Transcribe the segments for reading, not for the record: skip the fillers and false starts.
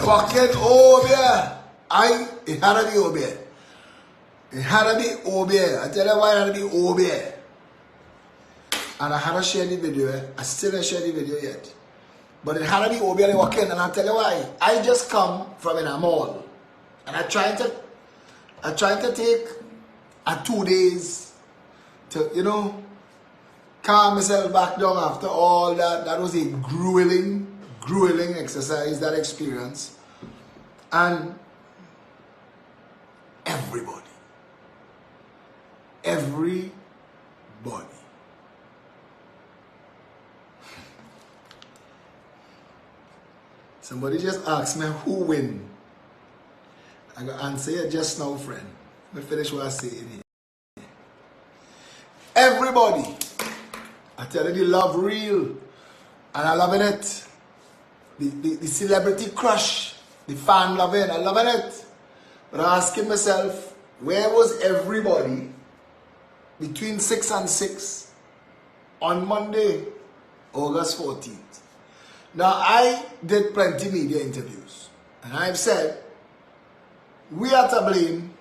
Walking over here. It had to be over here. It had to be over here. I tell you why it had to be over here. And I had to share the video. I still haven't shared the video yet. But it had to be over here walking, and I'll tell you why. I just come from in a mall. And I tried to take 2 days to, you know, calm myself back down after all that. That was a grueling exercise, that experience. And everybody. Somebody just asked me who win. I got answer you just now, friend. Let me finish what I say in here. Everybody. I tell you, the love real. And I loving it. The celebrity crush. The fan loving. I loving it. But I'm asking myself, where was everybody between 6 and 6 on Monday, August 14th? Now, I did plenty media interviews, and I've said we are to blame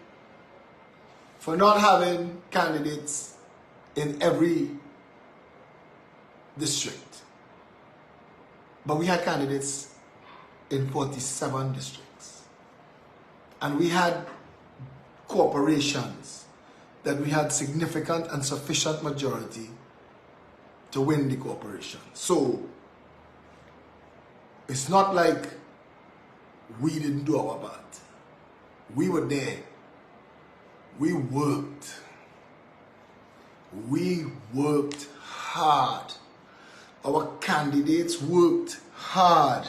for not having candidates in every district. But we had candidates in 47 districts. And we had corporations that we had significant and sufficient majority to win the corporation. So, it's not like we didn't do our part. We were there. We worked. We worked hard. Our candidates worked hard.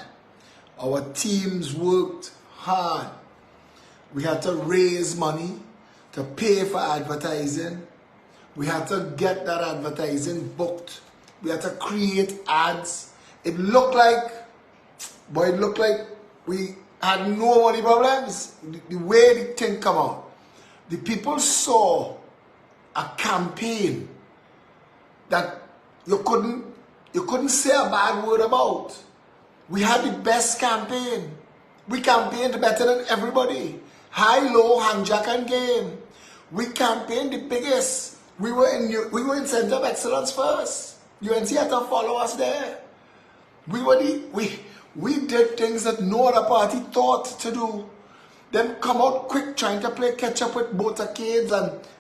Our teams worked hard. We had to raise money to pay for advertising. We had to get that advertising booked. We had to create ads. It looked like we had no money problems. The way the thing come out, the people saw a campaign that you couldn't say a bad word about. We had the best campaign. We campaigned better than everybody. High, low, handjack and game. We campaigned the biggest. We were in Center of Excellence first. UNC had to follow us there. We did things that no other party thought to do. Them come out quick trying to play catch up with motorcades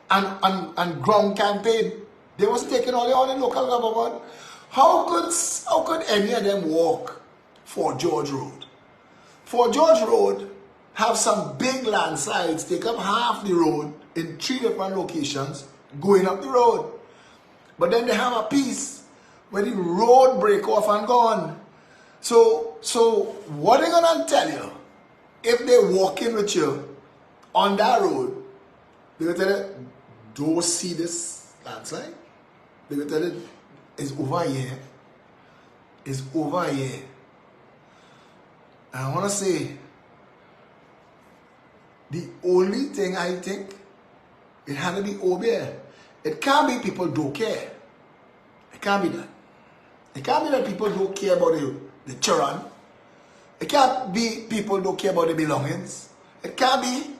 and ground campaign. They wasn't taking all the local government. How could any of them walk Fort George Road? Fort George Road have some big landslides, take up half the road in 3 different locations going up the road. But then they have a piece where the road break off and gone. So what are they gonna tell you if they walk in with you on that road? They will tell you, don't see this landslide. They will tell you, it's over here. It's over here. And I want to say, the only thing I think, it had to be over here. It can't be people don't care. It can't be that. It can't be that people don't care about the children. It can't be people don't care about the belongings. It can't be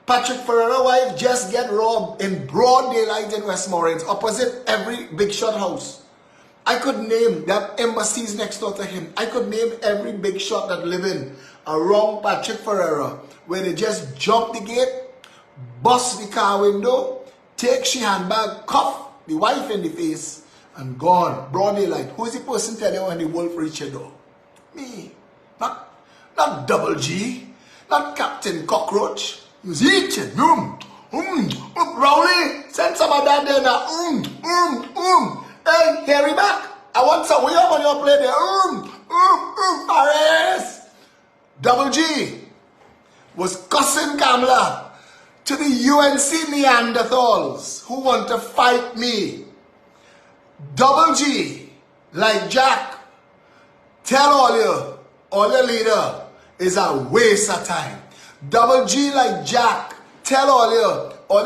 Patrick Ferreira's wife just get robbed in broad daylight in Westmoreland, opposite every big shot house. I could name that embassies next door to him. I could name every big shot that live in around Patrick Ferreira, where they just jump the gate, bust the car window, take she handbag, cuff the wife in the face, and gone. Broad daylight. Who is the person telling you when the wolf reach your door? Me. Not Double G. Not Captain Cockroach. He's eating. Rowley, send some of that there now. Hey, Harry back. I want some way up on your plate there. Paris. Double G was cussing Kamala to the UNC Neanderthals who want to fight me. Double G, like Jack, tell all your leader is a waste of time. Double G, like Jack, tell all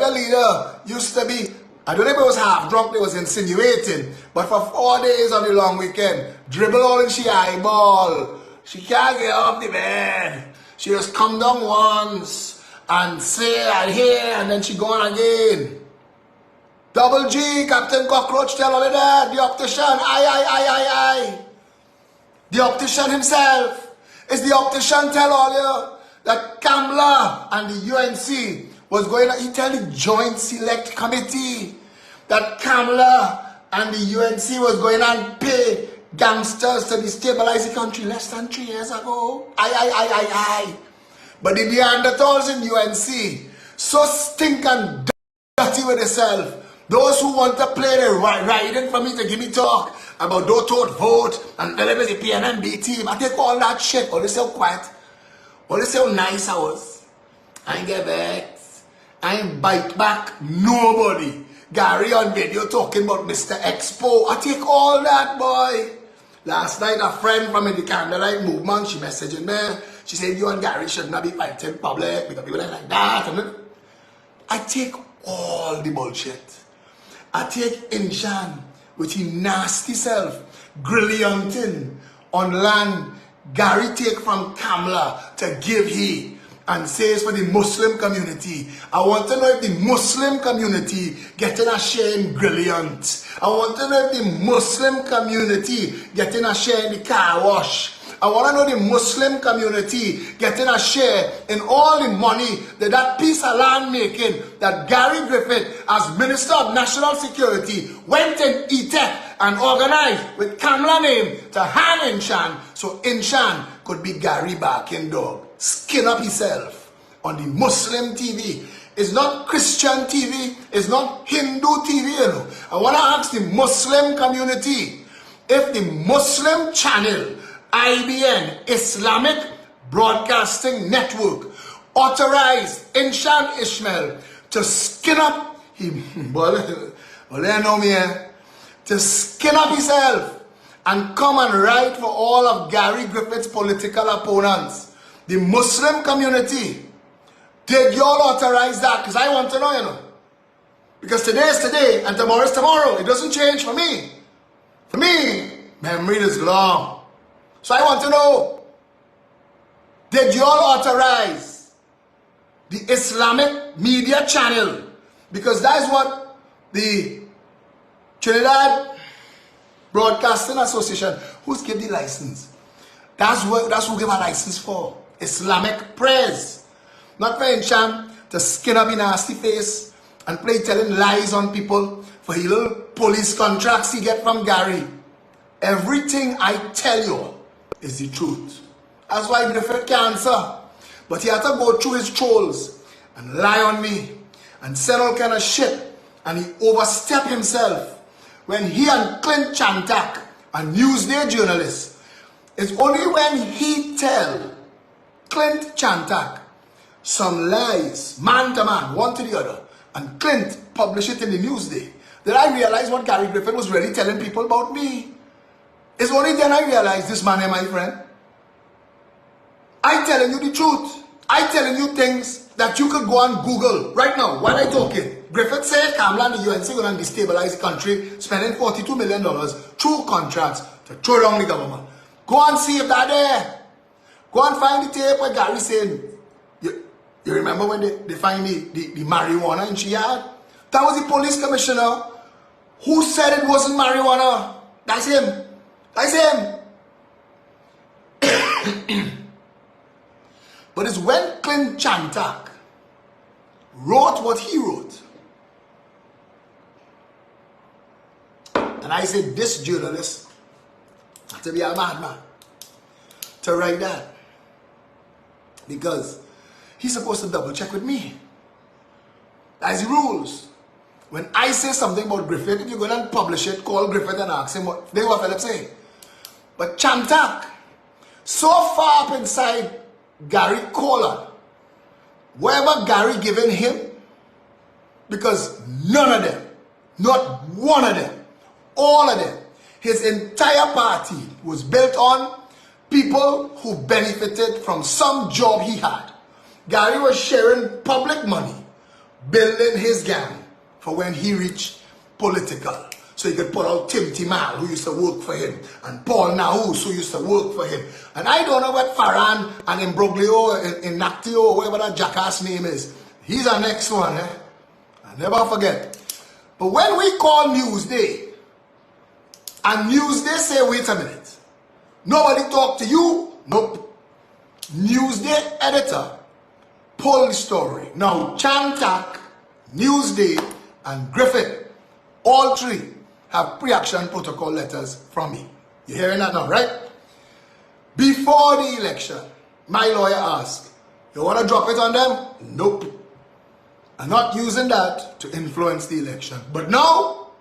your leader used to be, I don't know if it was half drunk, they was insinuating, but for 4 days on the long weekend, dribble all in she eyeball. She can't get off the bed. She just come down once and say and here and then she gone again. Double G, Captain Cockroach, tell all of that. The optician, aye. The optician himself. Is the optician tell all you that Kamala and the UNC was going to, he tell the Joint Select Committee that Kamala and the UNC was going to pay gangsters to destabilize the country less than 3 years ago. Aye. But the Neanderthals in UNC, so stinking dirty with themselves. Those who want to play the riding for me to give me talk about don't vote and deliver the PNMB team. I take all that shit. All they say how quiet. All they say how nice I was. I ain't get vexed. I ain't bite back nobody. Gary on video talking about Mr. Expo. I take all that, boy. Last night a friend from the Candlelight Movement, she messaged me. She said you and Gary should not be fighting public because people like that. I take all the bullshit. I take Inshan with his nasty self, grillianting on land Gary take from Kamala to give he and says for the Muslim community. I want to know if the Muslim community getting a share in Brilliant. I want to know if the Muslim community getting a share in the car wash. I want to know the Muslim community getting a share in all the money that piece of land making that Gary Griffith as Minister of National Security went in ETEC and organized with Kamala name to hand Inshan so Inshan could be Gary barking dog. Skin up himself on the Muslim TV. It's not Christian TV. It's not Hindu TV. You know. I want to ask the Muslim community if the Muslim channel IBN, Islamic Broadcasting Network, authorized Inshan Ishmael to skin up him, to skin up himself and come and write for all of Gary Griffith's political opponents. The Muslim community, did you all authorize that? Because I want to know, you know. Because today is today and tomorrow is tomorrow. It doesn't change for me. For me, memory is long. So I want to know, did you all authorize the Islamic Media Channel? Because that's what the Trinidad Broadcasting Association, who's give the license? That's who give a license for. Islamic Press. Not for Inshan to skin up in nasty face and play telling lies on people for his little police contracts he get from Gary. Everything I tell you all is the truth. That's why Griffith can't answer. But he had to go through his trolls and lie on me and send all kind of shit. And he overstepped himself when he and Clint Chantak, a Newsday journalist, it's only when he tell Clint Chantak some lies, man to man, one to the other, and Clint published it in the Newsday, that I realized what Gary Griffith was really telling people about me. It's only then I realized this man is my friend. I telling you the truth. I telling you things that you could go and Google right now while I talking. Griffith said Kamala and the UNC going to destabilize the country, spending $42 million through contracts to throw down the government. Go and see if that there. Go and find the tape where Gary saying, you remember when they find the marijuana in she had? That was the police commissioner who said it wasn't marijuana. That's him. That's him. But it's when Clint Chantak wrote what he wrote. And I said, this journalist has to be a madman to write that. Because he's supposed to double check with me. That's the rules. When I say something about Griffith, if you're going to publish it, call Griffith and ask him what Phillip say. But Chantak, so far up inside Gary collar, whatever Gary given him, because none of them, not one of them, all of them, his entire party was built on people who benefited from some job he had. Gary was sharing public money, building his gang for when he reached political. So he could pull out Timothy Mal, who used to work for him, and Paul Nahus, who used to work for him. And I don't know what Farhan and Imbroglio in Nactio, whatever that jackass name is. He's our next one, eh? I never forget. But when we call Newsday, and Newsday say, wait a minute, nobody talk to you? Nope. Newsday editor pull the story. Now, Chantak, Newsday, and Griffith, all three have pre-action protocol letters from me. You hearing that now, right? Before the election, my lawyer asked, you want to drop it on them? Nope. I'm not using that to influence the election. But now,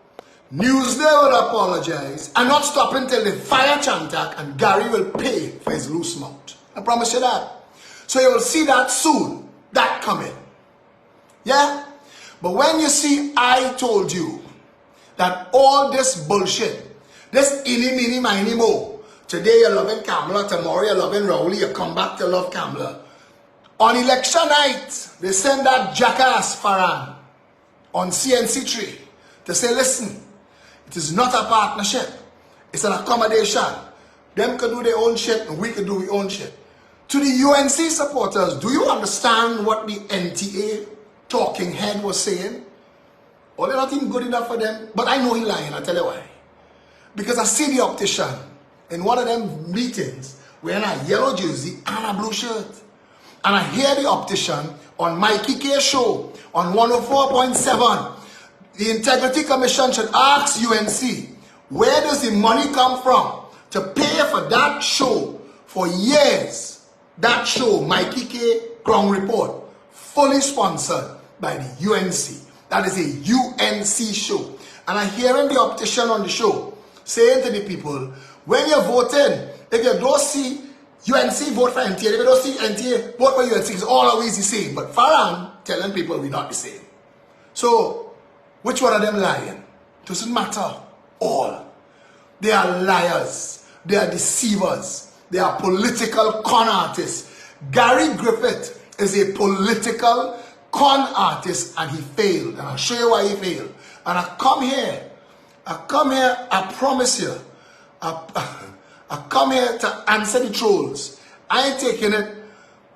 Newsday will apologize and not stop until they fire Chantak, and Gary will pay for his loose mouth. I promise you that. So you will see that soon, that coming. Yeah? But when you see I told you that all this bullshit, this ini, mini, miny, mo, today you're loving Kamala, tomorrow you're loving Rowley, you come back to love Kamala. On election night, they send that jackass Farhan on CNC3 to say, listen, it is not a partnership, it's an accommodation. Them can do their own shit and we can do our own shit. To the UNC supporters, do you understand what the NTA talking head was saying? Well, they're not even good enough for them, but I know he's lying, I'll tell you why. Because I see the optician in one of them meetings wearing a yellow jersey and a blue shirt. And I hear the optician on Mikey K show on 104.7. The Integrity Commission should ask UNC, where does the money come from to pay for that show for years? That show, Mikey K Ground Report, fully sponsored by the UNC. That is a UNC show. And I hear the optician on the show saying to the people, when you're voting, if you don't see UNC, vote for NTA. If you don't see NTA, vote for UNC. It's all always the same. But Farhan telling people we're not the same. So, which one of them lying? Doesn't matter. All. They are liars. They are deceivers. They are political con artists. Gary Griffith is a political con artist and he failed. And I'll show you why he failed. And I come here, I promise you, I come here to answer the trolls. I ain't taking it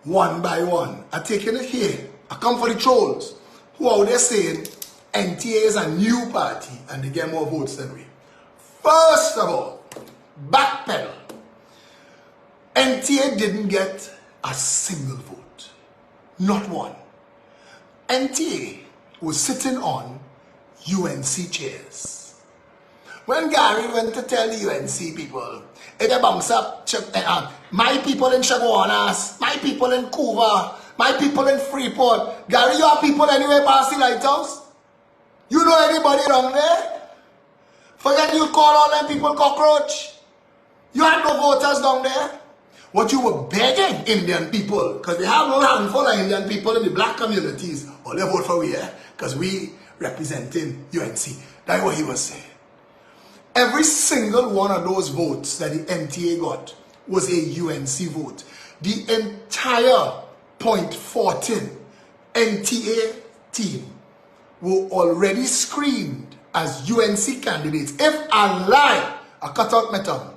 one by one. I'm taking it here. I come for the trolls who are out there saying NTA is a new party and they get more votes than we. First of all, backpedal. NTA didn't get a single vote. Not one. NTA was sitting on UNC chairs. When Gary went to tell the UNC people, if they bounce up, my people in Chaguanas, my people in Cuba, my people in Freeport, Gary, your people anywhere past the lighthouse? You know anybody around there? Forget you call all them people cockroach. You had no voters down there. What you were begging Indian people, because they have no handful of Indian people in the black communities, all they vote for we, because we representing UNC. That's what he was saying. Every single one of those votes that the NTA got was a UNC vote. The entire .14 NTA team were already screened as UNC candidates. If I lie, I cut out my tongue.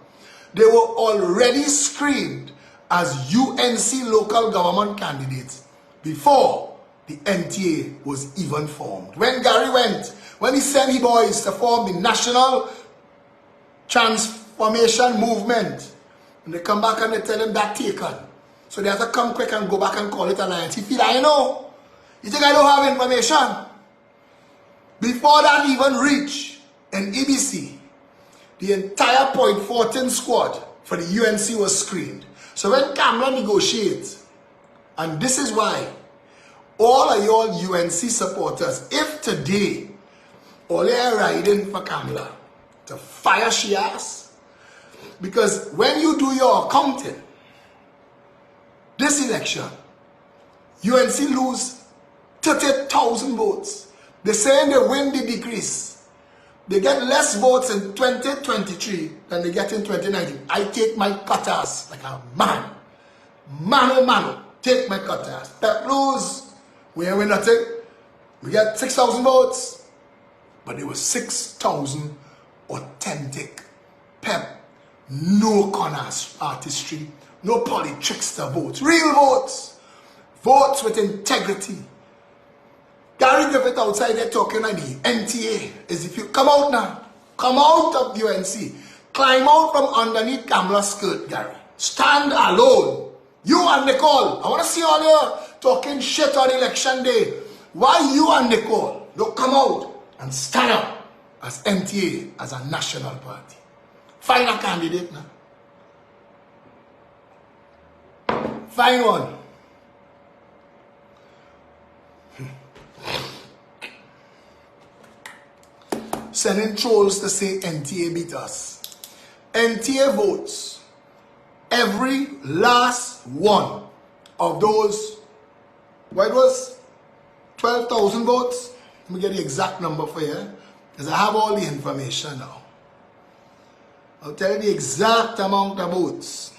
They were already screened as UNC local government candidates before the NTA was even formed. When Gary went, when he sent his boys to form the National Transformation Movement, and they come back and they tell him that taken. So they have to come quick and go back and call it alliance. He feel, I know. You think I don't have information? Before that even reached in EBC, the entire .14 squad for the UNC was screened. So when Kamala negotiates, and this is why all of your UNC supporters, if today all they are riding for Kamala to fire she ass, because when you do your accounting, this election, UNC lose 30,000 votes. They're saying they win the decrease. They get less votes in 2023 than they get in 2019. I take my cutters like a man. Mano, mano. Take my cutters. Pep lose. We ain't win nothing. We get 6,000 votes. But there were 6,000 authentic, pep, no con artistry, no trickster votes, real votes, votes with integrity. Gary Griffith outside there talking like the NTA is if you come out now, come out of UNC, climb out from underneath Kamala's skirt, Gary. Stand alone. You and Nicole. I want to see all you talking shit on election day. Why you and Nicole don't come out and stand up as NTA, as a national party? Find a candidate now. Find one. Sending trolls to say NTA beat us. NTA votes. Every last one of those, what it was, 12,000 votes. Let me get the exact number for you, because I have all the information now. I'll tell you the exact amount of votes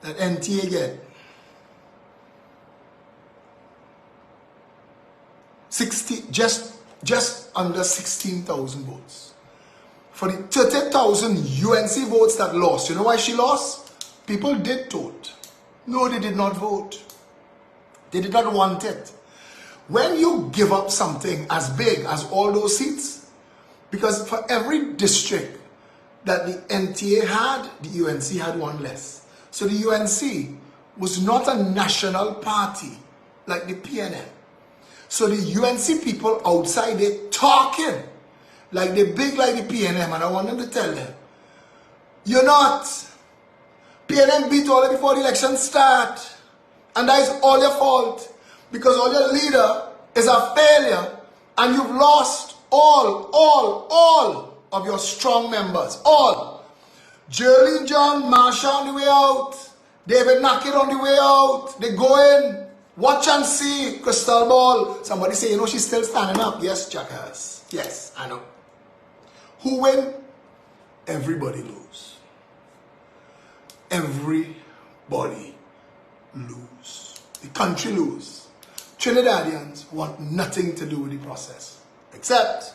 that NTA get. 60, just under 16,000 votes. For the 30,000 UNC votes that lost, you know why she lost? People did vote. No, they did not vote. They did not want it. When you give up something as big as all those seats, because for every district that the NTA had, the UNC had one less. So the UNC was not a national party like the PNM. So the UNC people outside there talking like they big like the PNM, and I want them to tell them, you're not. PNM beat all before the election start, and that is all your fault, because all your leader is a failure, and you've lost all of your strong members, all. Jerlene John, Marsha on the way out, David Nackett on the way out, they go in, watch and see, crystal ball. Somebody say, you know, she's still standing up. Yes, jackass. Yes, I know. Who win? Everybody lose. Everybody lose. The country lose. Trinidadians want nothing to do with the process. Except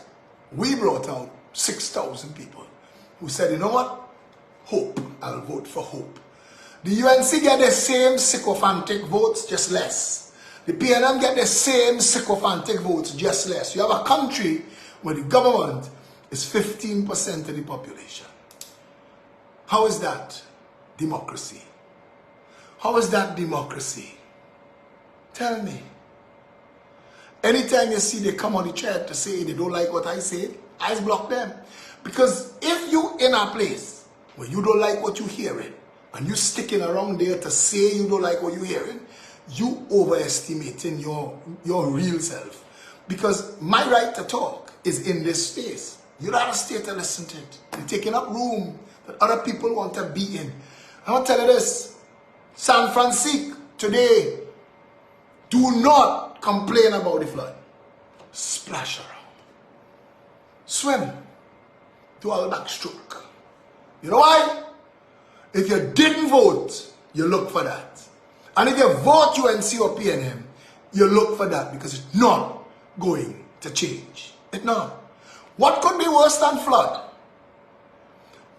we brought out 6,000 people who said, you know what? Hope. I'll vote for hope. The UNC get the same sycophantic votes, just less. The PNM get the same sycophantic votes, just less. You have a country where the government is 15% of the population. How is that democracy? How is that democracy? Tell me. Anytime you see they come on the chat to say they don't like what I say, I block them. Because if you in a place where you don't like what you're hearing, and you sticking around there to say you don't like what you're hearing, you overestimating your real self. Because my right to talk is in this space. You don't have to stay to listen to it. You're taking up room that other people want to be in. I want to tell you this. San Francisco today, do not complain about the flood. Splash around. Swim. Do all backstroke. You know why? If you didn't vote, you look for that. And if you vote UNC or PNM, you look for that, because it's not going to change. It's not. What could be worse than flood?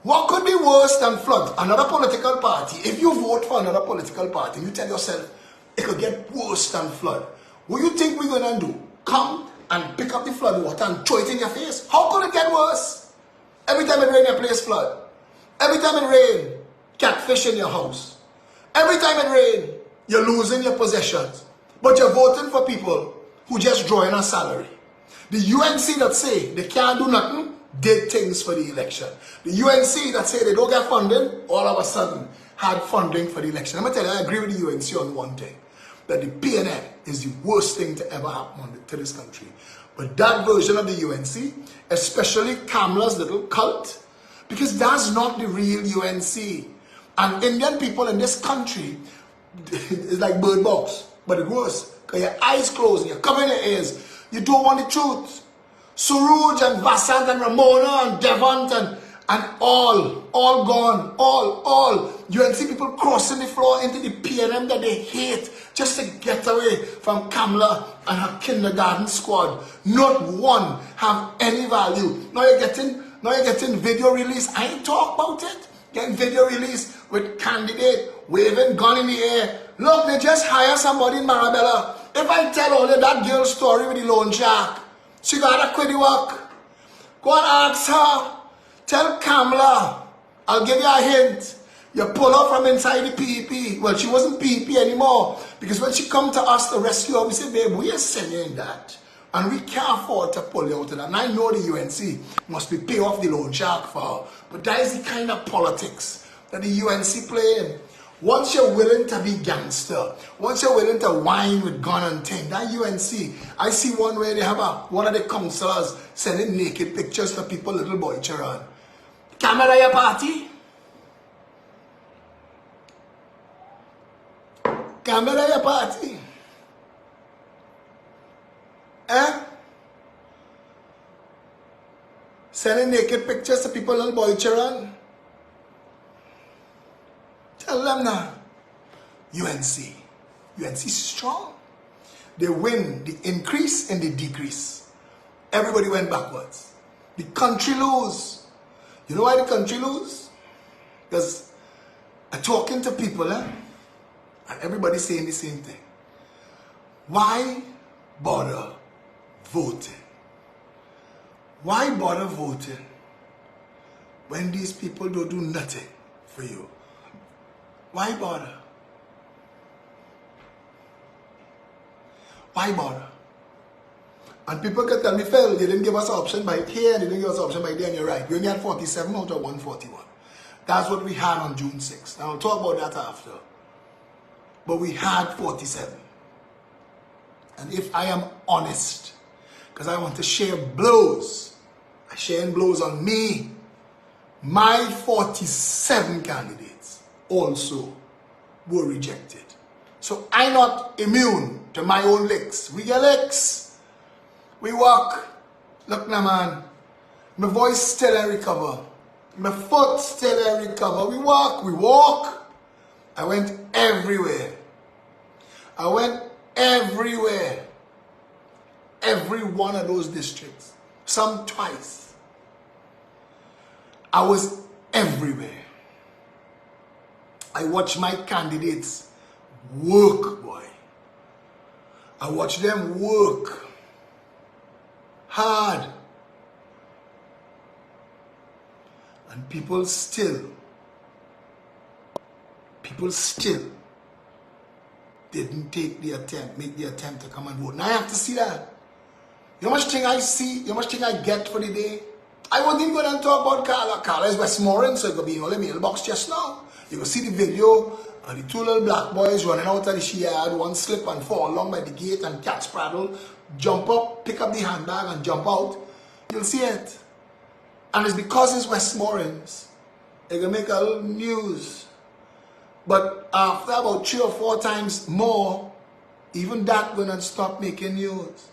What could be worse than flood? Another political party. If you vote for another political party, you tell yourself, it could get worse than flood. What do you think we're going to do? Come and pick up the flood water and throw it in your face? How could it get worse? Every time it rains, your place flood. Every time it rains, catfish in your house. Every time it rains, you're losing your possessions. But you're voting for people who just draw in a salary. The UNC that say they can't do nothing, did things for the election. The UNC that say they don't get funding, all of a sudden had funding for the election. I'm going to tell you, I agree with the UNC on one thing, that the PNM is the worst thing to ever happen to this country. But that version of the UNC, especially Kamala's little cult, because that's not the real UNC. And Indian people in this country, it's like bird box, but it's worse. Because your eyes closed and you're covering your ears. You don't want the truth. Suruj and Vasant and Ramona and Devant And all gone, all. You can see people crossing the floor into the PNM that they hate just to get away from Kamala and her kindergarten squad. Not one have any value. Now you're getting video release. I ain't talk about it. Getting video release with candidate waving gun in the air. Look, they just hire somebody in Marabella. If I tell all of that girl's story with the loan shark, she gotta quit the work. Go and ask her. Tell Kamala, I'll give you a hint. You pull her from inside the PEP. Well, she wasn't PEP anymore. Because when she come to us to rescue her, we say, babe, we are sending that. And we can't afford to pull you out of that. And I know the UNC must be pay off the loan shark for her. But that is the kind of politics that the UNC playing. Once you're willing to be gangster, once you're willing to whine with gun and thing, that UNC, I see one where they have one of the councillors sending naked pictures to people, little boy children. Camera your party? Camera your party? Eh? Sending naked pictures to people, little boy children? Tell them now. UNC is strong. They win the increase and the decrease. Everybody went backwards. The country lose. You know why the country lose? Because I'm talking to people, and everybody's saying the same thing. Why bother voting? Why bother voting when these people don't do nothing for you? Why bother? Why bother? And people can tell me, Phil, they didn't give us an option by here, they didn't give us an option by there, and you're right. We only had 47 out of 141. That's what we had on June 6th. I'll talk about that after. But we had 47. And if I am honest, because I want to share blows, I'm sharing blows on me, my 47 candidates also were rejected. So I'm not immune to my own licks. We get licks. We walk. Look now, man. My voice still ain't recover. My foot still ain't recover. We walk. I went everywhere. Every one of those districts. Some twice. I was everywhere. I watched my candidates work, boy. I watched them work hard. And people still didn't make the attempt to come and vote. Now I have to see that. You know how much thing I see? You know how much thing I get for the day? I won't even go and talk about Carla. Carla is Westmoreland, so it could be in all the mailbox just now. You can see the video and the two little black boys running out of the yard, one slip and fall along by the gate and catch spraddle, jump up, pick up the handbag and jump out. You'll see it. And it's because it's Westmoreland's. They can make a little news. But after about 3 or 4 times more, even that gonna stop making news.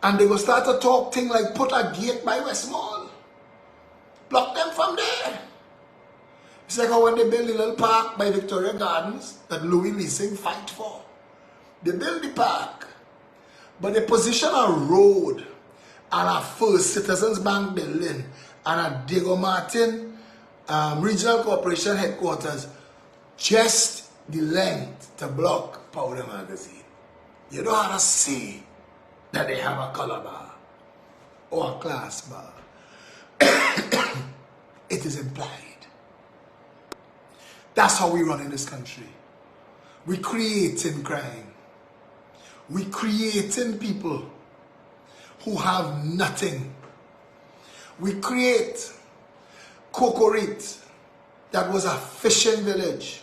And they will start to talk things like put a gate by Westmoreland. Block them from there. It's like how when they build a little park by Victoria Gardens that Louis Leasing fight for. They build the park, but they position a road and a First Citizens Bank building and a Diego Martin Regional Corporation headquarters just the length to block Powder Magazine. You don't have to say that they have a color bar or a class bar. It is implied. That's how we run in this country. We creating crime. We creating people who have nothing. We create Cocorit, that was a fishing village.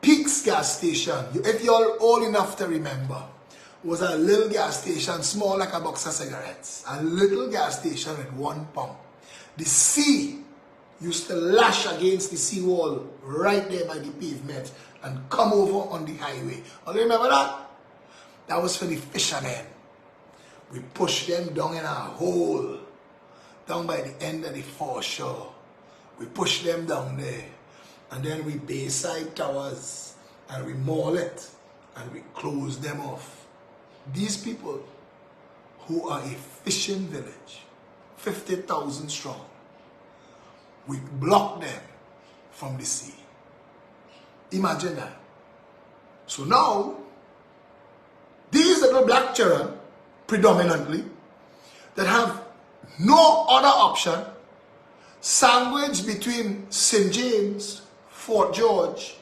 Peaks gas station, if you're old enough to remember, was a little gas station, small like a box of cigarettes. A little gas station with 1 pump. The sea used to lash against the seawall right there by the pavement and come over on the highway. Oh, remember that? That was for the fishermen. We pushed them down in a hole, down by the end of the foreshore. We push them down there. And then we Bayside Towers. And we maul it. And we close them off. These people who are a fishing village, 50,000 strong, we block them from the sea. Imagine that. So now, these little black children, predominantly, that have no other option, sandwiched between St. James, Fort George,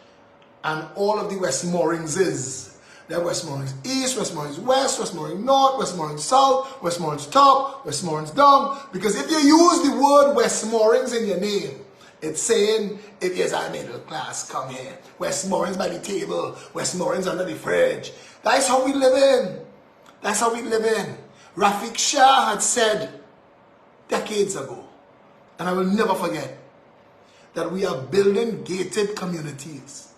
and all of the Westmorelands. There are Westmorelands East, Westmorelands West, Westmorelands North, Westmorelands South, Westmorelands Top, Westmorelands Down. Because if you use the word Westmorelands in your name, it's saying, if you're a middle class, come here. Westmorelands by the table, Westmorelands under the fridge. That's how we live in. That's how we live in. Rafiq Shah had said decades ago, and I will never forget, that we are building gated communities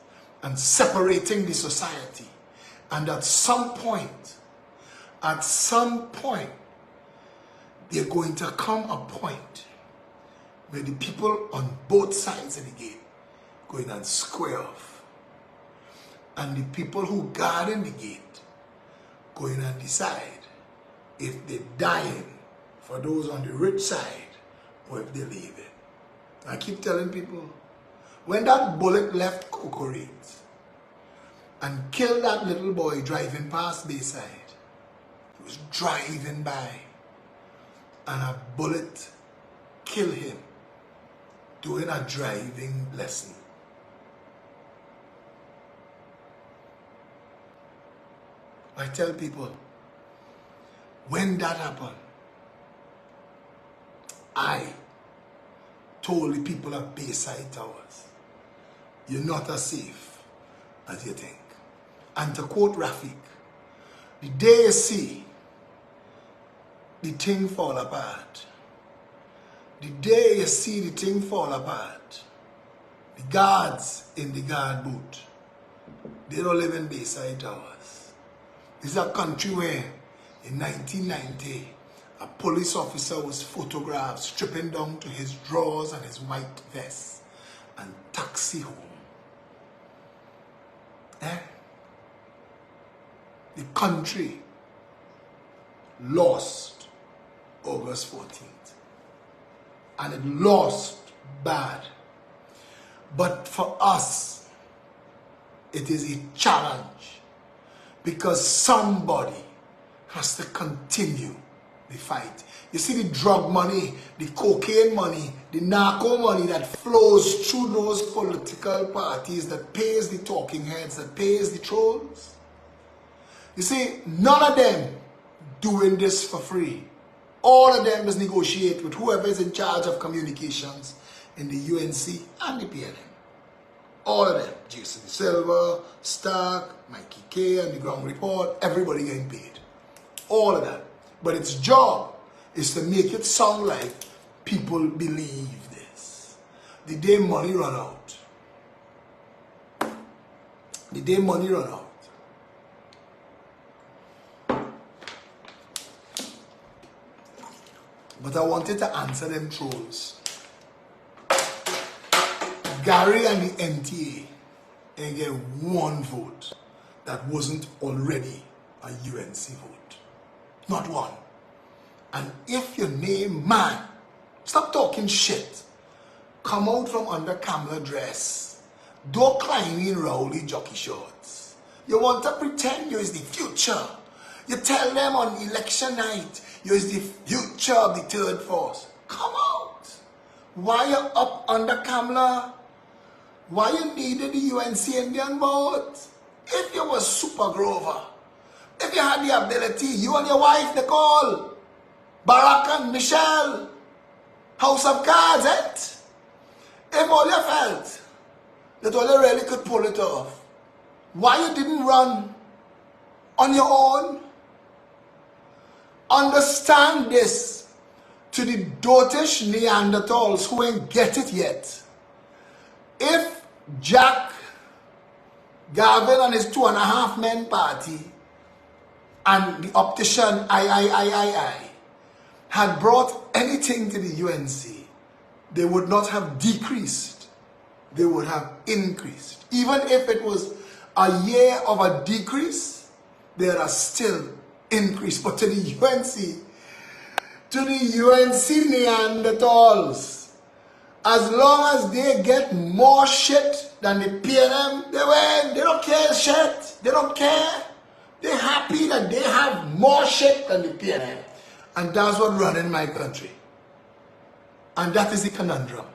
and separating the society. And at some point, there's going to come a point where the people on both sides of the gate going and square off. And the people who guarding the gate going and decide if they're dying for those on the rich side or if they leave it. I keep telling people, when that bullet left Cocorate and killed that little boy driving past Bayside, he was driving by and a bullet killed him doing a driving lesson. I tell people, when that happened, I told the people of Bayside Towers, you're not as safe as you think. And to quote Rafiq, the day you see the thing fall apart, the day you see the thing fall apart, the guards in the guard boot, they don't live in Bayside Towers. This is a country where in 1990, a police officer was photographed stripping down to his drawers and his white vest and taxi home. The country lost August 14th. And it lost bad. But for us, it is a challenge because somebody has to continue the fight. You see the drug money, the cocaine money, the narco money that flows through those political parties that pays the talking heads, that pays the trolls. You see, none of them doing this for free. All of them is negotiate with whoever is in charge of communications in the UNC and the PLM. All of them, Jason Silva, Stark, Mikey K, and the Ground Report, everybody getting paid. All of that. But its job is to make it sound like people believe this. The day money run out. The day money run out. But I wanted to answer them trolls. Gary and the NTA ain't get one vote that wasn't already a UNC vote. Not one. And if your name, man, stop talking shit. Come out from under Kamala dress. Don't climb in Rowley jockey shorts. You want to pretend you is the future. You tell them on election night, you is the future of the third force. Come out. Why you up under Kamala? Why you needed the UNC Indian vote? If you was Super Grover, if you had the ability, you and your wife, Nicole, Barack and Michelle, House of Cards, if all you felt that all you really could pull it off, why you didn't run on your own? Understand this to the dotish Neanderthals who ain't get it yet. If Jack Garvin and his 2.5 men party and the optician I had brought anything to the UNC, they would not have decreased, they would have increased. Even if it was a year of a decrease, there are still increase. But to the UNC, Neanderthals, as long as they get more shit than the PNM, they win. They don't care shit. They don't care. They're happy that they have more shit than the PNM. And that's what running my country. And that is the conundrum.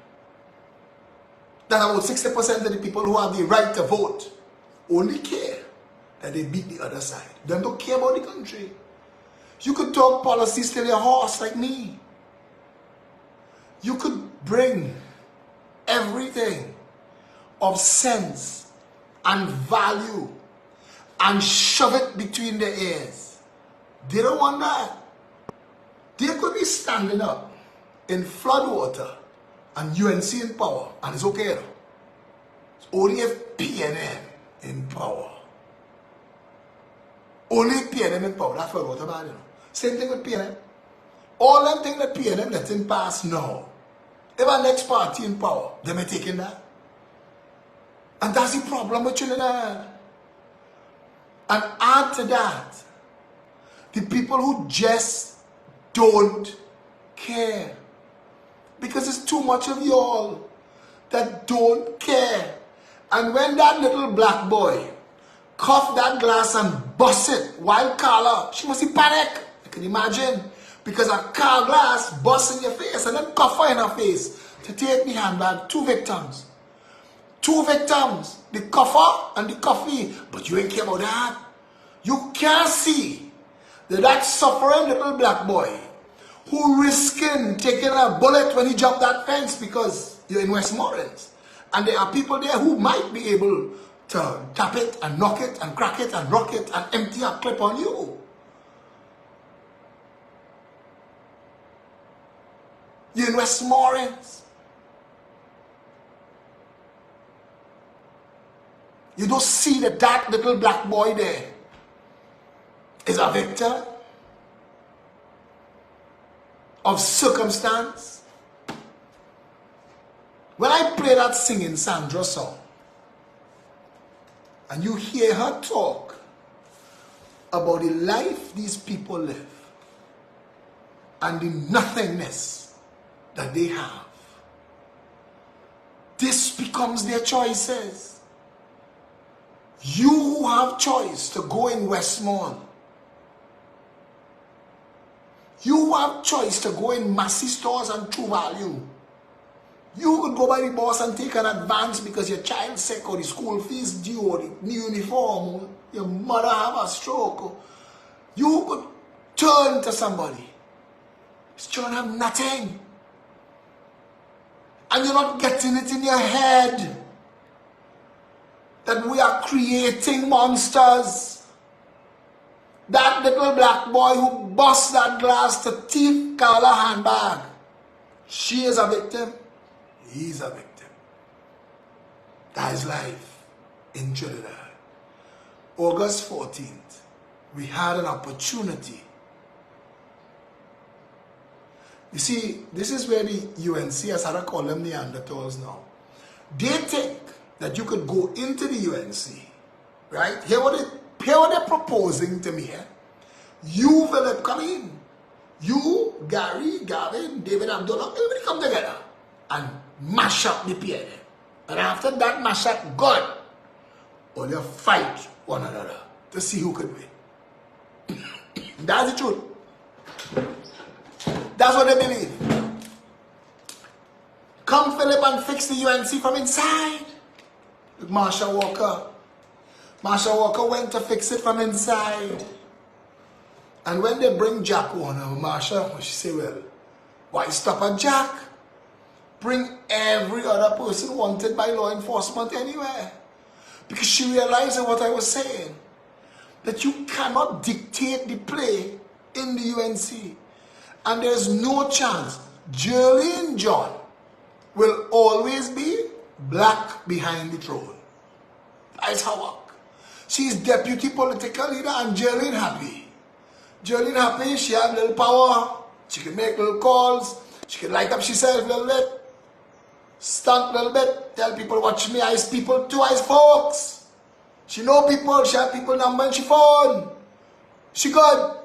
That about 60% of the people who have the right to vote only care that they beat the other side. They don't care about the country. You could talk policies till you're hoarse like me. You could bring everything of sense and value and shove it between their ears. They don't want that. They could be standing up in floodwater and UNC in power, and it's okay. It's only if PNM in power. Only PNM in power. That's floodwater bad, you know. Same thing with PNM. All them things that PNM letting pass now. If our next party in power, they may take in that. And that's the problem with Trinidad. And add to that, the people who just don't care. Because it's too much of y'all that don't care. And when that little black boy coughed that glass and bust it while Carla, she must be panic. You can imagine. Because a car glass busts in your face and then cough her in her face to take the handbag. 2 victims. 2 victims. The cougher and the coffee. But you ain't care about that. You can't see that suffering little black boy who risking taking a bullet when he jumped that fence because you're in Westmoreland. And there are people there who might be able to tap it and knock it and crack it and rock it and empty a clip on you. You're in Westmoreland. You don't see that little black boy there is a victim of circumstance. When I play that singing Sandra song, and you hear her talk about the life these people live and the nothingness that they have, this becomes their choices. You who have choice to go in Westmorland, you have choice to go in Massey stores and True Value. You could go by the boss and take an advance because your child's sick or the school fees due or the new uniform or your mother have a stroke. Or you could turn to somebody. This children have nothing. And you're not getting it in your head that we are creating monsters. That little black boy who bust that glass to thief Carla handbag, she is a victim. He's a victim. That is life in Trinidad. August 14th, we had an opportunity. You see, this is where the UNC, as I call them Neanderthals now, they think that you could go into the UNC, right? Hear what they're proposing to me. You, Phillip, come in. You, Gary, Gavin, David, Abdullah, everybody come together and mash up the PNM. And after that mash up, good. Or you fight one another to see who could win. That's the truth. That's what they believe. Come, Phillip, and fix the UNC from inside. With Marsha Walker. Marsha Walker went to fix it from inside. And when they bring Jack Warner, Marsha, she say, well, why stop at Jack? Bring every other person wanted by law enforcement anywhere. Because she realized what I was saying. That you cannot dictate the play in the UNC. And there's no chance Jerlene John will always be black behind the throne. That's her work. She's deputy political leader and Jerlene happy. Jerlene happy, she have little power. She can make little calls. She can light up herself a little bit. stunt a little bit, tell people watch me, ice people too, ice folks. She know people, she have people number in she phone. She good.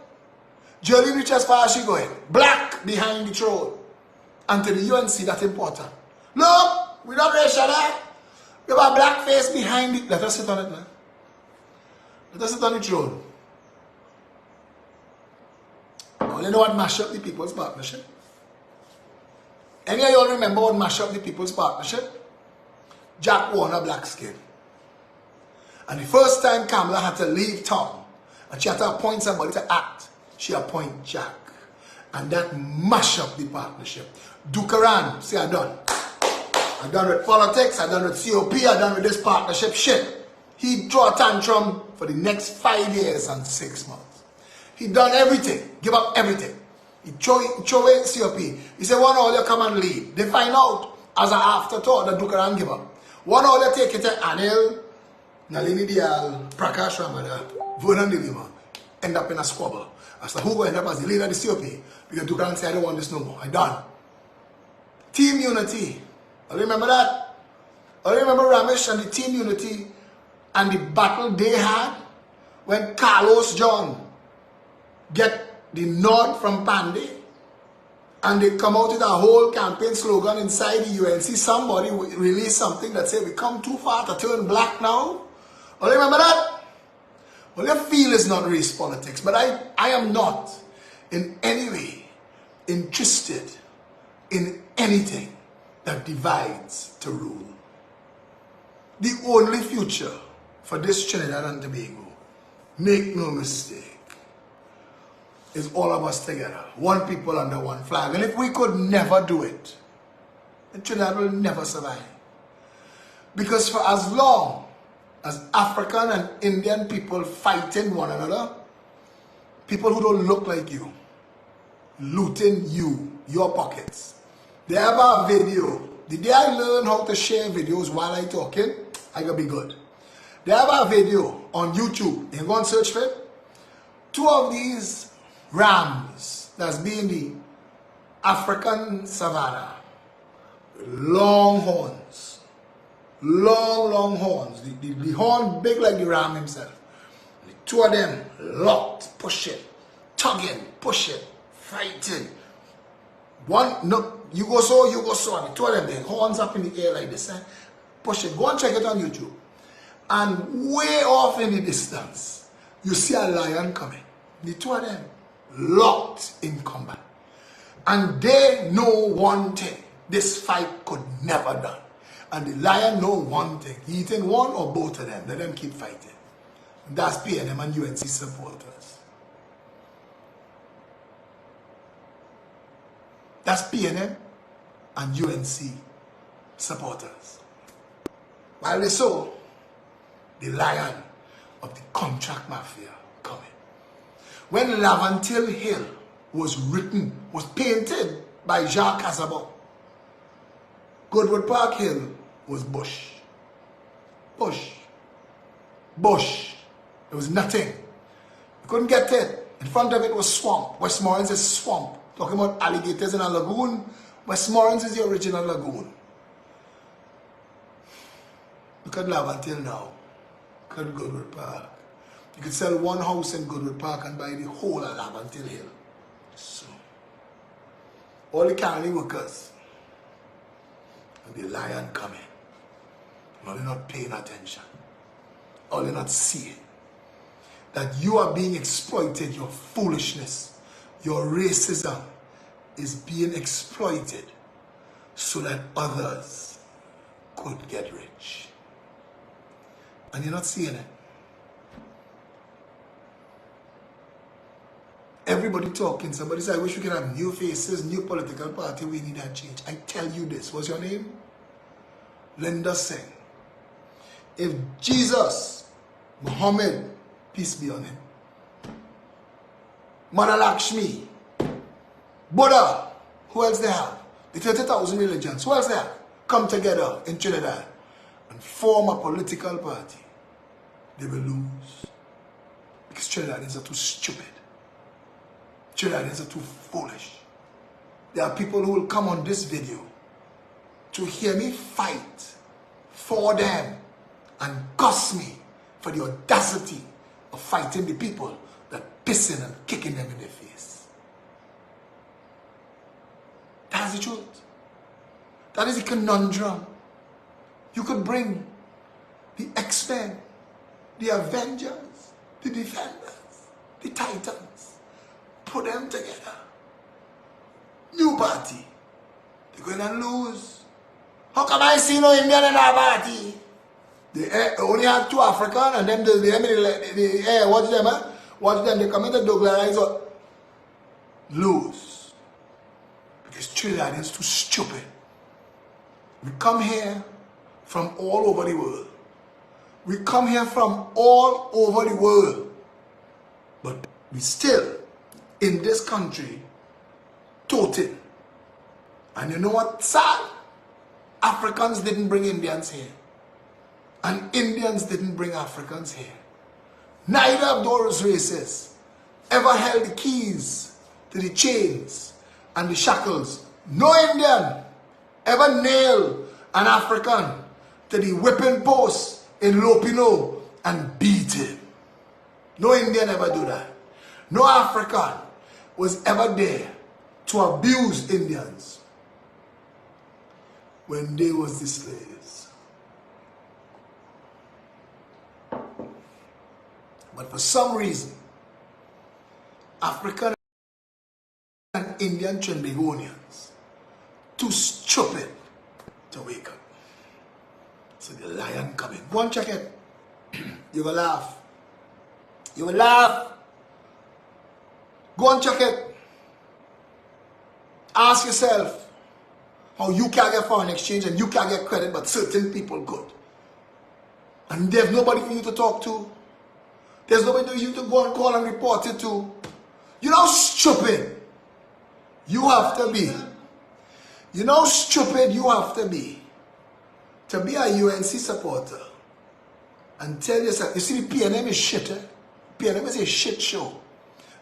Jolly reach as far as she going. Black behind the throne. And to the UNC, that's important. Look, we not racial, eh? We have a black face behind it. Let us sit on it, man. Let us sit on the throne. Now, you know what mash up the People's Partnership? Any of you all remember what mash up the People's Partnership? Jack Warner, black skin. And the first time Kamala had to leave town, and she had to appoint somebody to act, she appointed Jack. And that mash up the partnership. Dukaran, say I done. I done with politics, I done with COP, I done with this partnership shit. He draw a tantrum for the next 5 years and 6 months. He done everything, give up everything. He throw away COP. He said, one all you come and lead. They find out as an afterthought that Dukaran give up. One all you take it to Anil, Nalini Dial, Prakash Ramada, Vernon Dilima, end up in a squabble. As to who will end up as the leader of the COP, because Dukaran said, I don't want this no more. I done. Team unity. I remember that. I remember Ramesh and the team unity and the battle they had when Carlos John get the nod from Pandey and they come out with a whole campaign slogan inside the UNC. Somebody released something that said, we come too far to turn black now. I remember that. Well, your feel is not race politics, but I am not in any way interested in anything that divides to rule. The only future for this Trinidad and Tobago, make no mistake, is all of us together, one people under one flag. And if we could never do it, then Trinidad will never survive. Because for as long as African and Indian people fighting one another, people who don't look like you, looting you, your pockets. They have a video. The day I learn how to share videos while I talking, I gotta be good. They have a video on YouTube. You go and search for it. 2 of these rams that's being the African savannah, long horns. Long horns. The horn big like the ram himself. The 2 of them locked, push it, tugging, push it, fighting. One, no, you go so. The 2 of them, the horns up in the air like this. Push it. Go and check it on YouTube. And way off in the distance, you see a lion coming. The 2 of them locked in combat. And they know one thing. This fight could never done. And the lion know one thing. He eating one or both of them. Let them keep fighting. That's PNM and UNC supporters. That's PNM and UNC supporters. While they saw the lion of the contract mafia coming. When Lavantil Hill was written, was painted by Jacques Casabon, Goodwood Park Hill was bush. Bush. Bush. There was nothing. You couldn't get it. In front of it was swamp. Westmoreland is swamp. Talking about alligators in a lagoon. Westmoreland is the original lagoon. Look at Lavantil now. Look at Goodwood Park. You could sell one house in Goodwood Park and buy the whole of Lavantil Hill. So, all the county workers. And the lion coming. Now they're not paying attention. Or they're not seeing that you are being exploited. Your foolishness, your racism is being exploited so that others could get rich. And you're not seeing it. Everybody talking. Somebody said, I wish we could have new faces, new political party. We need that change. I tell you this. What's your name? Linda Singh. If Jesus, Muhammad, peace be on him, Mother Lakshmi, Buddha, who else they have? The 30,000 religions, who else they have? Come together in Trinidad and form a political party. They will lose. Because Trinidadians are too stupid. Trinidadians are too foolish. There are people who will come on this video to hear me fight for them and cuss me for the audacity of fighting the people that pissing and kicking them in their face. That's the truth. That is the conundrum. You could bring the X-Men, the Avengers, the Defenders, the Titans, put them together. New party. They're going to lose. How come I see no Indian in our party? They only have 2 African and them, watch them, huh? Watch them, they come in the Douglas or lose. Because Trinidad is too stupid. We come here from all over the world. We come here from all over the world. But we still, in this country, toting. And you know what, sad? Africans didn't bring Indians here. And Indians didn't bring Africans here. Neither of those races ever held the keys to the chains and the shackles. No Indian ever nailed an African to the whipping post in Lopino and beat him. No Indian ever do that. No African was ever there to abuse Indians when they was the slaves. But for some reason, African and Indian Trinbagonians too stupid to wake up. So the lion coming. Go and check it. You will laugh. You will laugh. Go and check it. Ask yourself how you can't get foreign exchange and you can't get credit, but certain people could. And there's nobody for you to talk to. There's nobody for you to go and call and report it to. You know how stupid you have to be. You know how stupid you have to be a UNC supporter and tell yourself, you see the PNM is shit, eh? PNM is a shit show.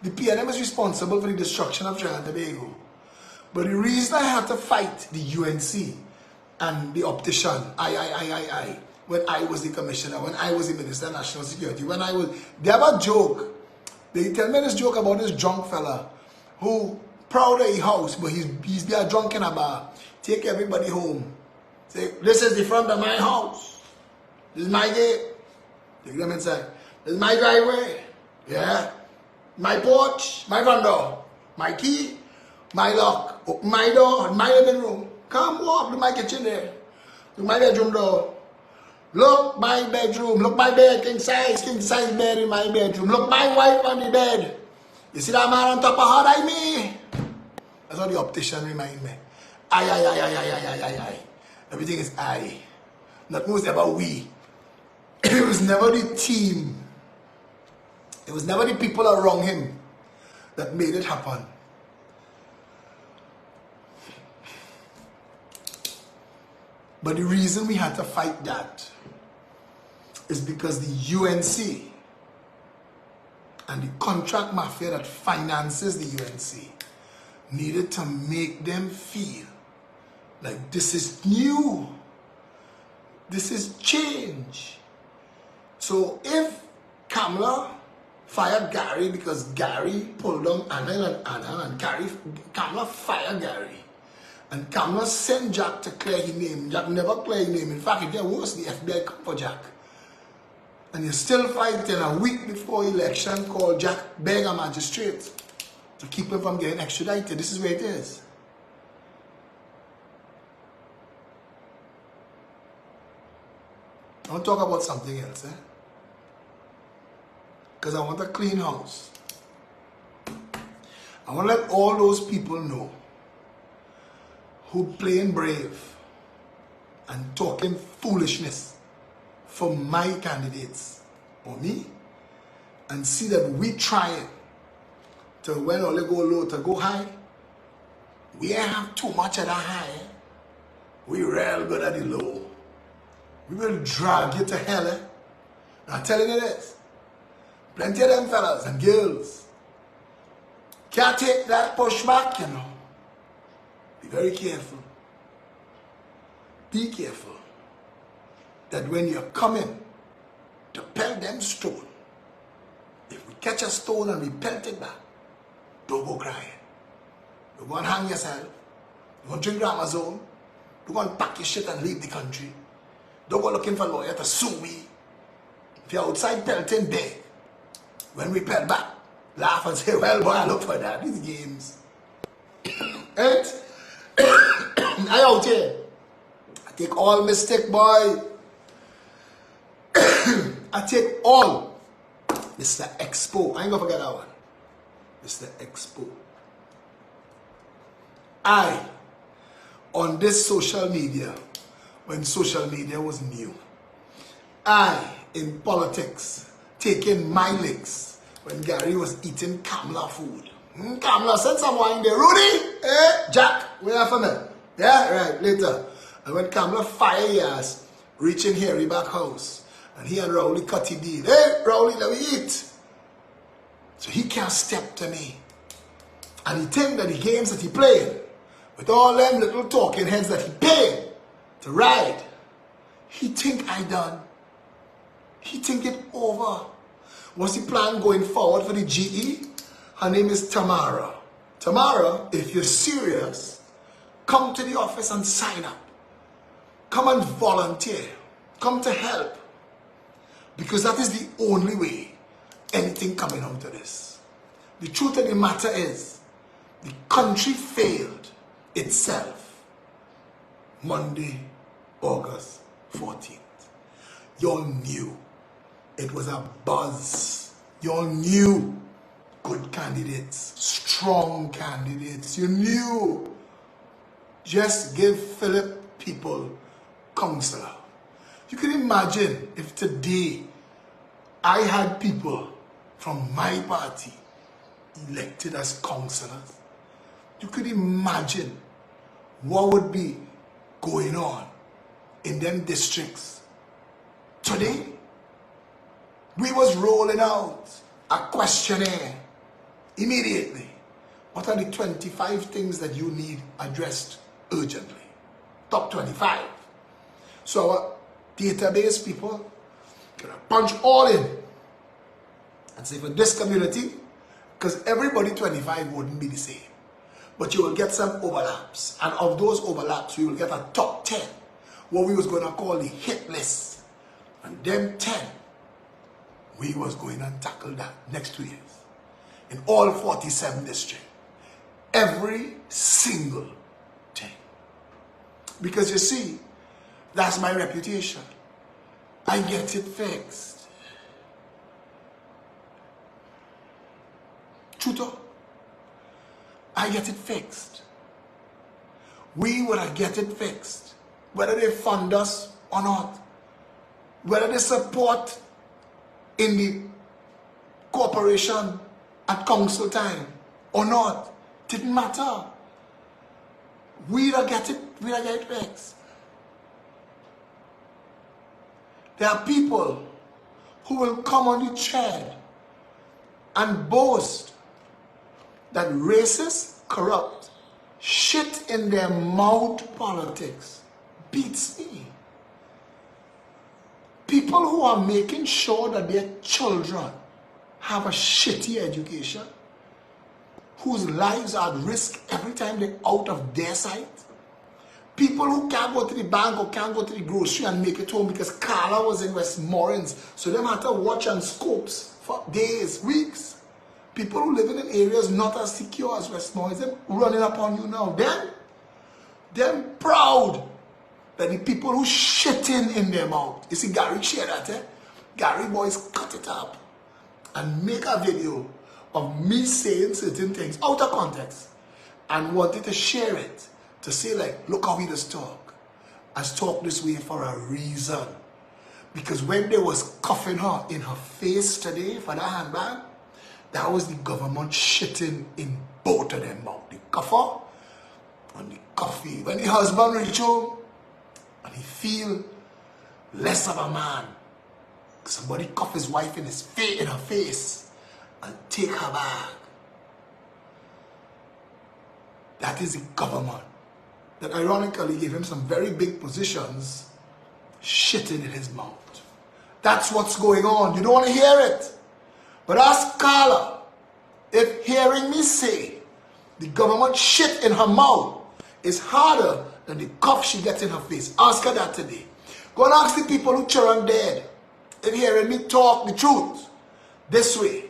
The PNM is responsible for the destruction of Trinidad and Tobago. But the reason I had to fight the UNC and the optician, when I was the commissioner, when I was the Minister of National Security, they have a joke. They tell me this joke about this drunk fella who proud of his house, but he's there drunk in a bar. Take everybody home. Say, this is the front of my house. This is my gate. Take them inside. This is my driveway. Yeah. My porch, my front door, my key, my lock, open my door, my living room. Come walk to my kitchen there. To my bedroom door. Look my bedroom. Look my bed, king size bed in my bedroom. Look my wife on the bed. You see that man on top of her, me? That's what the optician remind me. I. Everything is I. Nothing was ever we. It was never the team. It was never the people around him that made it happen. But the reason we had to fight that is because the UNC and the contract mafia that finances the UNC needed to make them feel like this is new. This is change. So if Kamala fired Gary because Gary pulled down Anna and Kamala fired Gary. And Kamala sent Jack to clear his name. Jack never cleared his name. In fact, it get worse, the FBI come for Jack. And you're still fighting a week before election, called Jack beg a magistrate to keep him from getting extradited. This is where it is. I want to talk about something else, eh? Because I want a clean house. I want to let all those people know who playing brave and talking foolishness for my candidates or me, and see that we trying to, when all go low to go high, we ain't have too much at the high. Eh? We real good at the low. We will drag you to hell. Eh? I'm telling you this. Plenty of them fellas and girls can't take that pushback, you know. Be very careful. be careful that when you're coming to pelt them stone, if we catch a stone and we pelt it back, don't go crying. Don't go and hang yourself. Don't drink Ramazon. Don't go and pack your shit and leave the country. Don't go looking for a lawyer to sue me. If you're outside pelting, beg. When we pelt back, laugh and say, well, boy, I look for that. These games. And I out here. I take all mistake, boy. I take all. Mr. Expo. I ain't gonna forget that one. Mr. Expo. On this social media, when social media was new, in politics, taking my licks when Gary was eating Kamla food. Kamla, send some wine there. Rudy, Jack, where are for me? Yeah, right, later. And when Kamla fire his ass, reaching Harry back house, and he and Rowley cut his deal. Hey, Rowley, let me eat. So he can't step to me. And he think that the games that he playing, with all them little talking heads that he paid to ride, he think I done. He think it over. What's the plan going forward for the GE? Her name is Tamara. Tamara, if you're serious, come to the office and sign up. Come and volunteer. Come to help. Because that is the only way anything coming out of this. The truth of the matter is, the country failed itself Monday, August 14th. Y'all knew it was a buzz. Y'all knew good candidates, strong candidates. You knew. Just give Phillip people counselor. You can imagine if today I had people from my party elected as councillors. You could imagine what would be going on in them districts. Today, we was rolling out a questionnaire immediately. What are the 25 things that you need addressed urgently? Top 25. So our database people can punch all in and say for this community, because everybody 25 wouldn't be the same. But you will get some overlaps. And of those overlaps, we will get a top 10. What we was going to call the hit list. And them 10, we was going to tackle that next 2 years. In all 47 districts. Every single thing. Because you see, that's my reputation. I get it fixed. Truth. I get it fixed. We would get it fixed. Whether they fund us or not. Whether they support in the corporation at council time or not. Didn't matter. We'd get it fixed. There are people who will come on the thread and boast that racist, corrupt, shit in their mouth politics beats me. People who are making sure that their children have a shitty education, whose lives are at risk every time they're out of their sight. People who can't go to the bank or can't go to the grocery and make it home because Carla was in Westmoreland, so they have to watch and scopes for days, weeks. People who live in areas not as secure as Westmoreland, they're running upon you now. They're proud that the people who shitting in their mouth. You see Gary share that, eh? Gary boys cut it up and make a video of me saying certain things out of context and wanted to share it to say like, look how he does talk. Has talked this way for a reason. Because when they was cuffing her in her face today for that handbag, that was the government shitting in both of them mouth. The cuffer and the coffee. When the husband reach home and he feel less of a man, somebody cuff his wife in her face and take her bag. That is the government that ironically gave him some very big positions, shitting in his mouth. That's what's going on. You don't want to hear it. But ask Carla if hearing me say the government shit in her mouth is harder than the cough she gets in her face. Ask her that today. Go and ask the people who children dead if hearing me talk the truth this way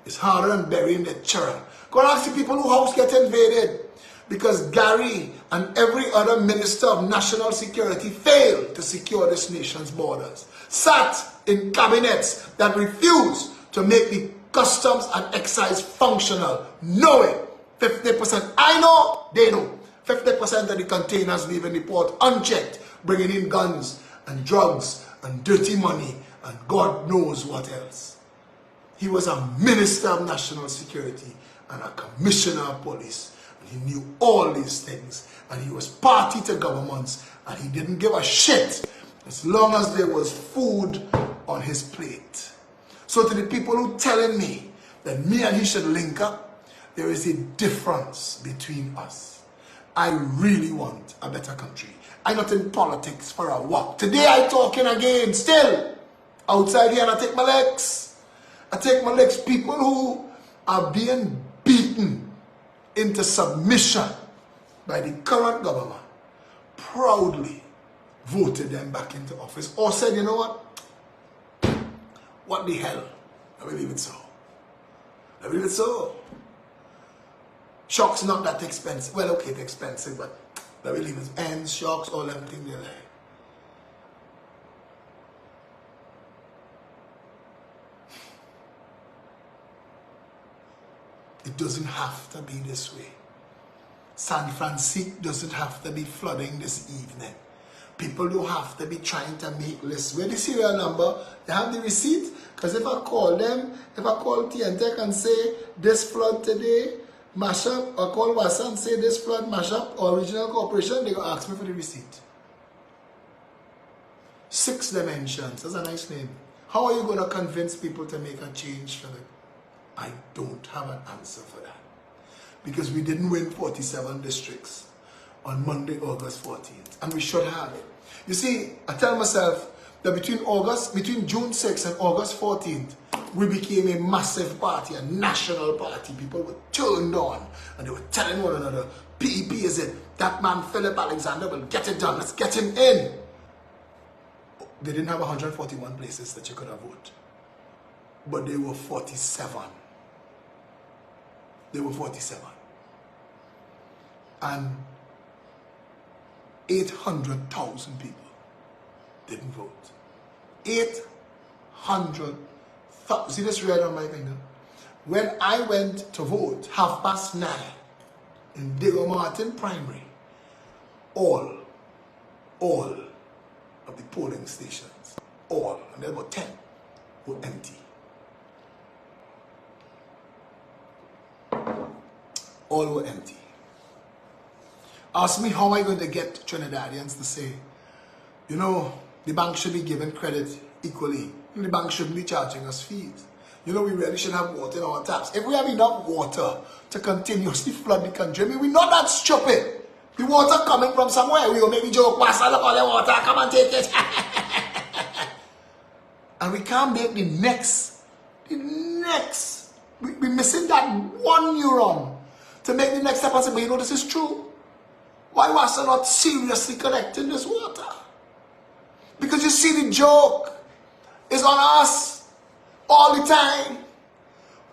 is harder than burying their children. Go and ask the people whose house get invaded because Gary and every other minister of national security failed to secure this nation's borders. Sat in cabinets that refused to make the customs and excise functional, knowing 50%, I know, they know, 50% of the containers leaving the port unchecked, bringing in guns and drugs and dirty money and God knows what else. He was a minister of national security and a commissioner of police. And he knew all these things. And he was party to governments. And he didn't give a shit as long as there was food on his plate. So to the people who telling me that me and he should link up, there is a difference between us. I really want a better country. I'm not in politics for a walk. Today I talking again, still. Outside here and I take my legs. I take my legs. People who are being beaten into submission by the current government proudly voted them back into office or said, you know what? What the hell? I believe it so. I believe it so. Shocks not that expensive. Well, okay, it's expensive, but I believe it's ends, shocks, all them things they like. It doesn't have to be this way. San Francisco doesn't have to be flooding this evening. People don't have to be trying to make lists. Where the serial number, they have the receipt. Because if I call them, if I call TNTech and say this flood today, mash up, or call Wassa and say this flood, mash up, or Regional Corporation, they're going to ask me for the receipt. 6 dimensions, that's a nice name. How are you going to convince people to make a change for them? I don't have an answer for that. Because we didn't win 47 districts on Monday, August 14th. And we should have it. You see, I tell myself that between June 6th and August 14th, we became a massive party, a national party. People were turned on and they were telling one another, PEP is it. That man, Phillip Alexander, will get it done. Let's get him in. They didn't have 141 places that you could have voted. But they were 47. They were 47. And 800,000 people didn't vote. 800,000. See this red on my finger? When I went to vote, 9:30 in Diego Martin Primary, all of the polling stations, and there were 10, were empty. All were empty. Ask me how am I going to get Trinidadians to say, you know, the bank should be given credit equally. The bank shouldn't be charging us fees. You know, we really should have water in our taps. If we have enough water to continuously flood the country, I mean, we're not that stupid. The water coming from somewhere, we will maybe joke, pass all the water, come and take it. And we can't make the next. We're missing that one neuron to make the next step and say, but you know, this is true. Why was I not seriously collecting this water? Because you see, the joke is on us all the time.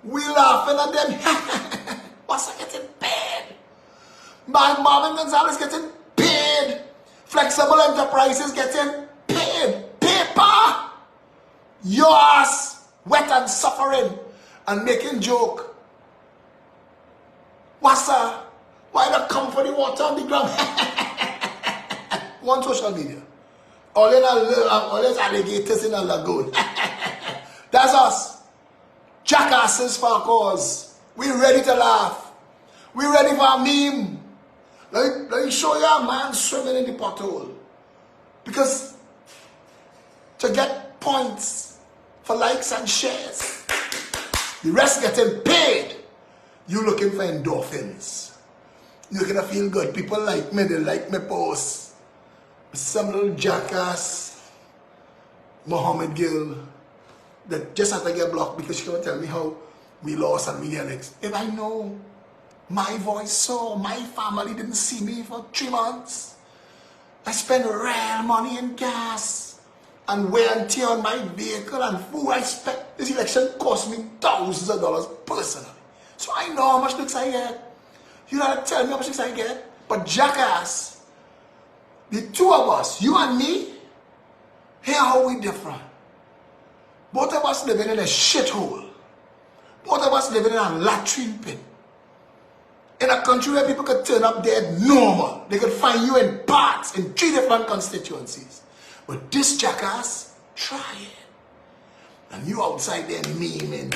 We laughing at them. What's I getting paid? Marvin Gonzalez getting paid. Flexible Enterprises getting paid. Paper. Yours, wet and suffering and making joke. What's that? Why not come for the water on the ground? One social media. All those alligators in a lagoon. That's us. Jackasses for a cause. We're ready to laugh. We're ready for a meme. Let me show you a man swimming in the pothole. Because to get points for likes and shares, the rest getting paid, you looking for endorphins. You're gonna feel good. People like me, they like me post. Some little jackass, Mohammed Gill, that just had to get blocked because she can't tell me how we lost and we get next. If I know my voice so my family didn't see me for 3 months. I spent real money in gas and wear and tear on my vehicle and food. I spent, this election cost me thousands of dollars personally. So I know how much licks I get. You gotta tell me how much licks I get. But jackass, the two of us, you and me, here how we different. Both of us living in a shithole. Both of us living in a latrine pit. In a country where people could turn up dead normal. They could find you in parts in 3 different constituencies. But this jackass, try it. And you outside there memeing.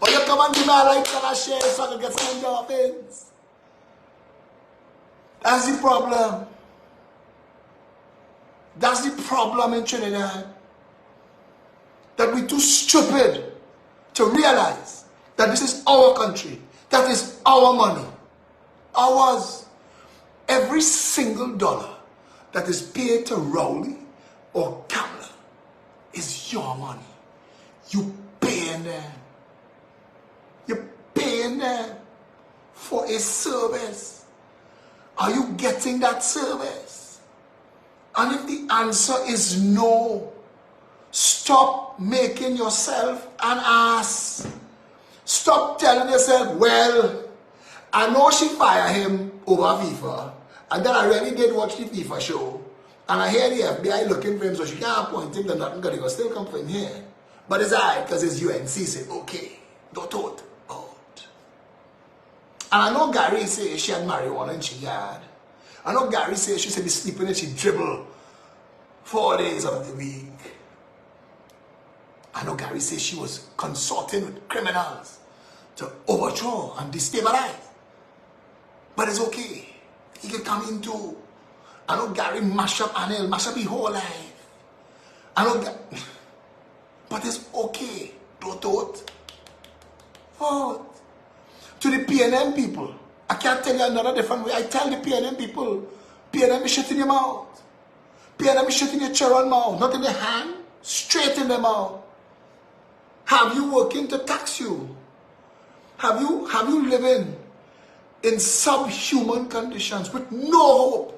Or you come and give me a like and a share so I can get some endorphins. That's the problem. That's the problem in Trinidad. That we're too stupid to realize that this is our country. That is our money. Ours. Every single dollar that is paid to Rowley or Kamala is your money. You paying them. You're paying them for a service. Are you getting that service? And if the answer is no, stop making yourself an ass. Stop telling yourself, well, I know she fired him over FIFA, and then I really did watch the FIFA show, and I hear the FBI looking for him, so she can't appoint him, then nothing gonna still come for him here. But it's alright, because it's UNC said, okay, don't out. And I know Gary says she had marijuana in she yard. I know Gary says she said be sleeping and she dribble 4 days out of the week. I know Gary says she was consorting with criminals to overthrow and destabilize. But it's okay. He can come in too. I know Gary mash up Anil, mash up his whole life. I know but it's okay. Don't vote. Vote. To the PNM people, I can't tell you another different way. I tell the PNM people, PNM is shit in your mouth. PNM is shit in your children's mouth, not in their hand, straight in their mouth. Have you working to tax you? Have you living in subhuman conditions with no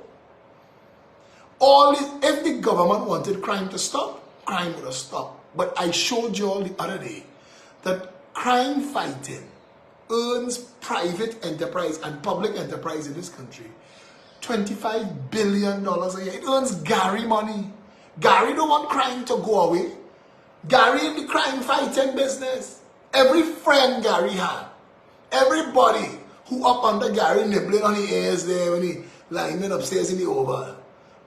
hope? If the government wanted crime to stop, crime would have stopped. But I showed you all the other day that crime fighting earns private enterprise and public enterprise in this country $25 billion a year. It earns Gary money. Gary don't want crime to go away. Gary in the crime fighting business. Every friend Gary had, everybody who up under Gary nibbling on his ears there when he lying upstairs in the Oval,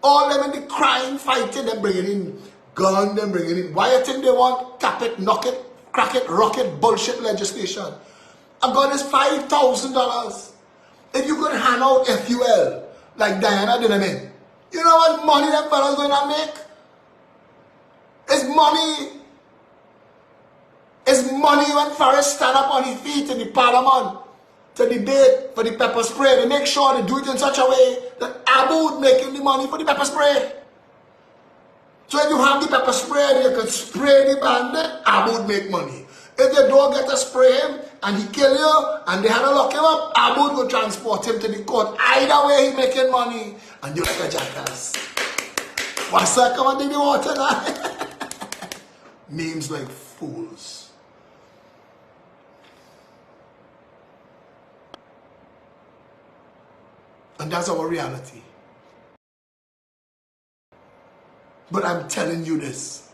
all them in the crime fighting, them bringing in gun, them bringing in, why you think they want cap it, knock it, crack it, rock it, bullshit legislation? A gun is $5,000. If you could hand out FUL like Diana did, you know what money that fella's going to make? It's money. It's money when Forrest stand up on his feet in the parliament to debate for the pepper spray. They make sure they do it in such a way that Abu making the money for the pepper spray. So if you have the pepper spray, you can spray the bandit, Abu make money. If they don't get to spray him and he kill you and they had to lock him up, Abu will transport him to the court. Either way, he making money. And you like a jackass. What's that? Come and take the water now. Names like fools. And that's our reality. But I'm telling you this.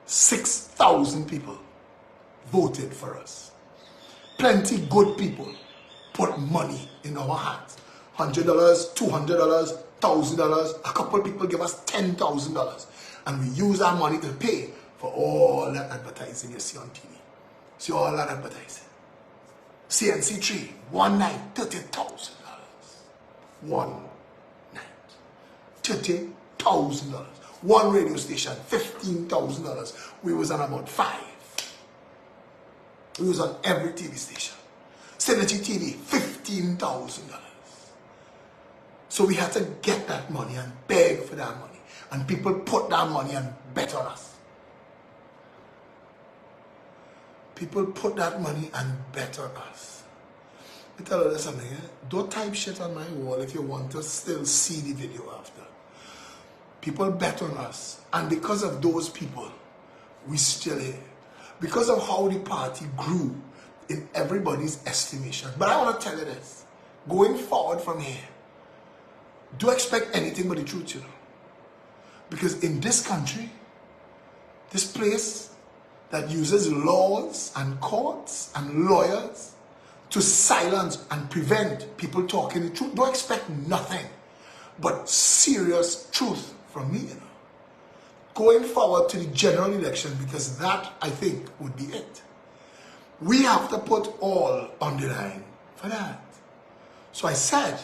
6,000 people voted for us. Plenty good people put money in our hands. $100, $200, $1,000. A couple of people give us $10,000. And we use our money to pay for all that advertising you see on TV. See all that advertising. CNC3, one night, $30,000. One night, $30,000. One radio station, $15,000. We was on about 5. We was on every TV station. Synergy TV, $15,000. So we had to get that money and beg for that money. And people put that money and bet on us. People put that money and bet on us. Let me tell you something, eh? Don't type shit on my wall if you want to still see the video after. People bet on us. And because of those people, we still here. Because of how the party grew in everybody's estimation. But I want to tell you this. Going forward from here, don't expect anything but the truth, you know. Because in this country, this place that uses laws and courts and lawyers to silence and prevent people talking the truth, don't expect nothing but serious truth from me, you know. Going forward to the general election, because that, I think, would be it. We have to put all on the line for that. So I said,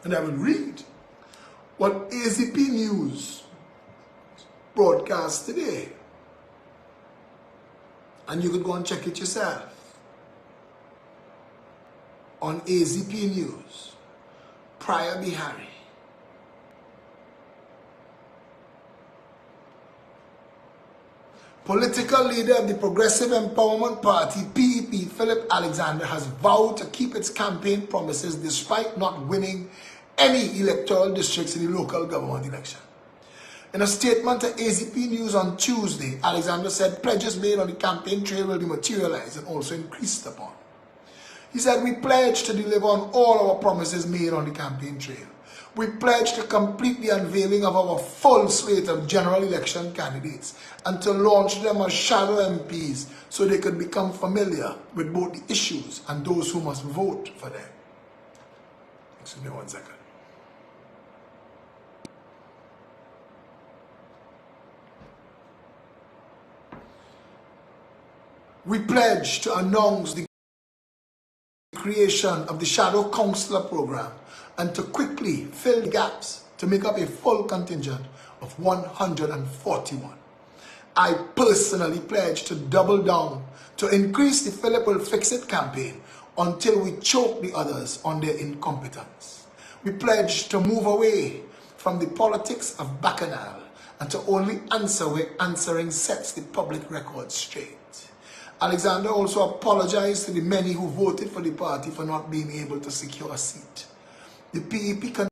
and I will read what AZP News broadcast today. And you could go and check it yourself. On AZP News, Prior Bihari. Political leader of the Progressive Empowerment Party, PEP, Phillip Alexander, has vowed to keep its campaign promises despite not winning any electoral districts in the local government election. In a statement to AZP News on Tuesday, Alexander said pledges made on the campaign trail will be materialized and also increased upon. He said, we pledge to deliver on all our promises made on the campaign trail. We pledge to complete the unveiling of our full slate of general election candidates and to launch them as shadow MPs so they could become familiar with both the issues and those who must vote for them. Excuse me 1 second. We pledge to announce the creation of the Shadow Councillor program and to quickly fill the gaps to make up a full contingent of 141. I personally pledge to double down to increase the Phillip Will Fix It campaign until we choke the others on their incompetence. We pledge to move away from the politics of bacchanal and to only answer where answering sets the public record straight. Alexander also apologized to the many who voted for the party for not being able to secure a seat. The PEP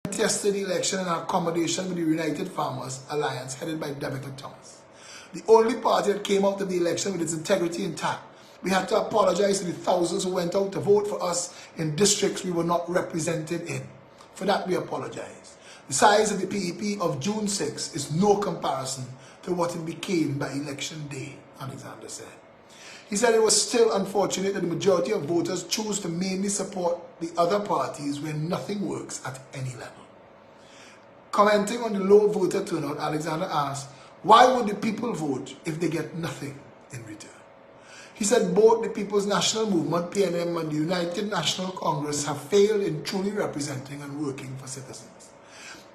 contested the election in accommodation with the United Farmers Alliance headed by Demeter Thomas. The only party that came out of the election with its integrity intact. We had to apologize to the thousands who went out to vote for us in districts we were not represented in. For that we apologize. The size of the PEP of June 6 is no comparison to what it became by election day, Alexander said. He said it was still unfortunate that the majority of voters choose to mainly support the other parties where nothing works at any level. Commenting on the low voter turnout, Alexander asked, why would the people vote if they get nothing in return? He said both the People's National Movement, PNM, and the United National Congress have failed in truly representing and working for citizens.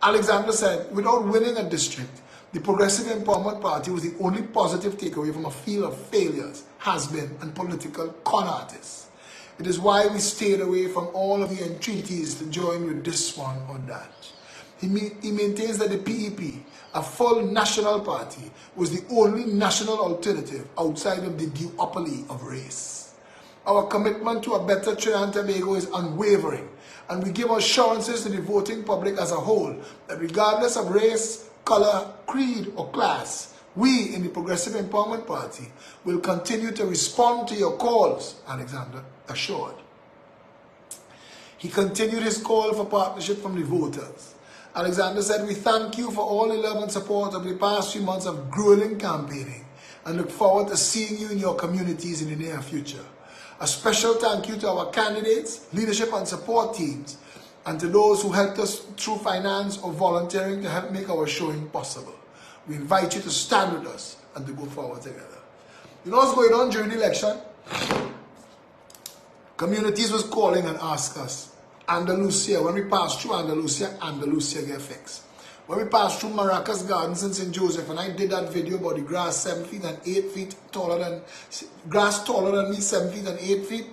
Alexander said, without winning a district, the Progressive Empowerment Party was the only positive takeaway from a field of failures, has-been, and political con artists. It is why we stayed away from all of the entreaties to join with this one or that. He maintains that the PEP, a full national party, was the only national alternative outside of the duopoly of race. Our commitment to a better Trinidad and Tobago is unwavering, and we give assurances to the voting public as a whole that regardless of race, color, creed, or class, we in the Progressive Empowerment Party will continue to respond to your calls, Alexander assured. He continued his call for partnership from the voters. Alexander said, we thank you for all the love and support of the past few months of grueling campaigning and look forward to seeing you in your communities in the near future. A special thank you to our candidates, leadership and support teams, and to those who helped us through finance or volunteering to help make our showing possible. We invite you to stand with us and to go forward together. You know what's going on during the election? Communities was calling and asked us, Andalusia, when we pass through Andalusia, Andalusia get fixed. When we passed through Maracas Gardens in St. Joseph, and I did that video about the grass 7 feet and 8 feet taller than, grass taller than me, 7 feet and 8 feet,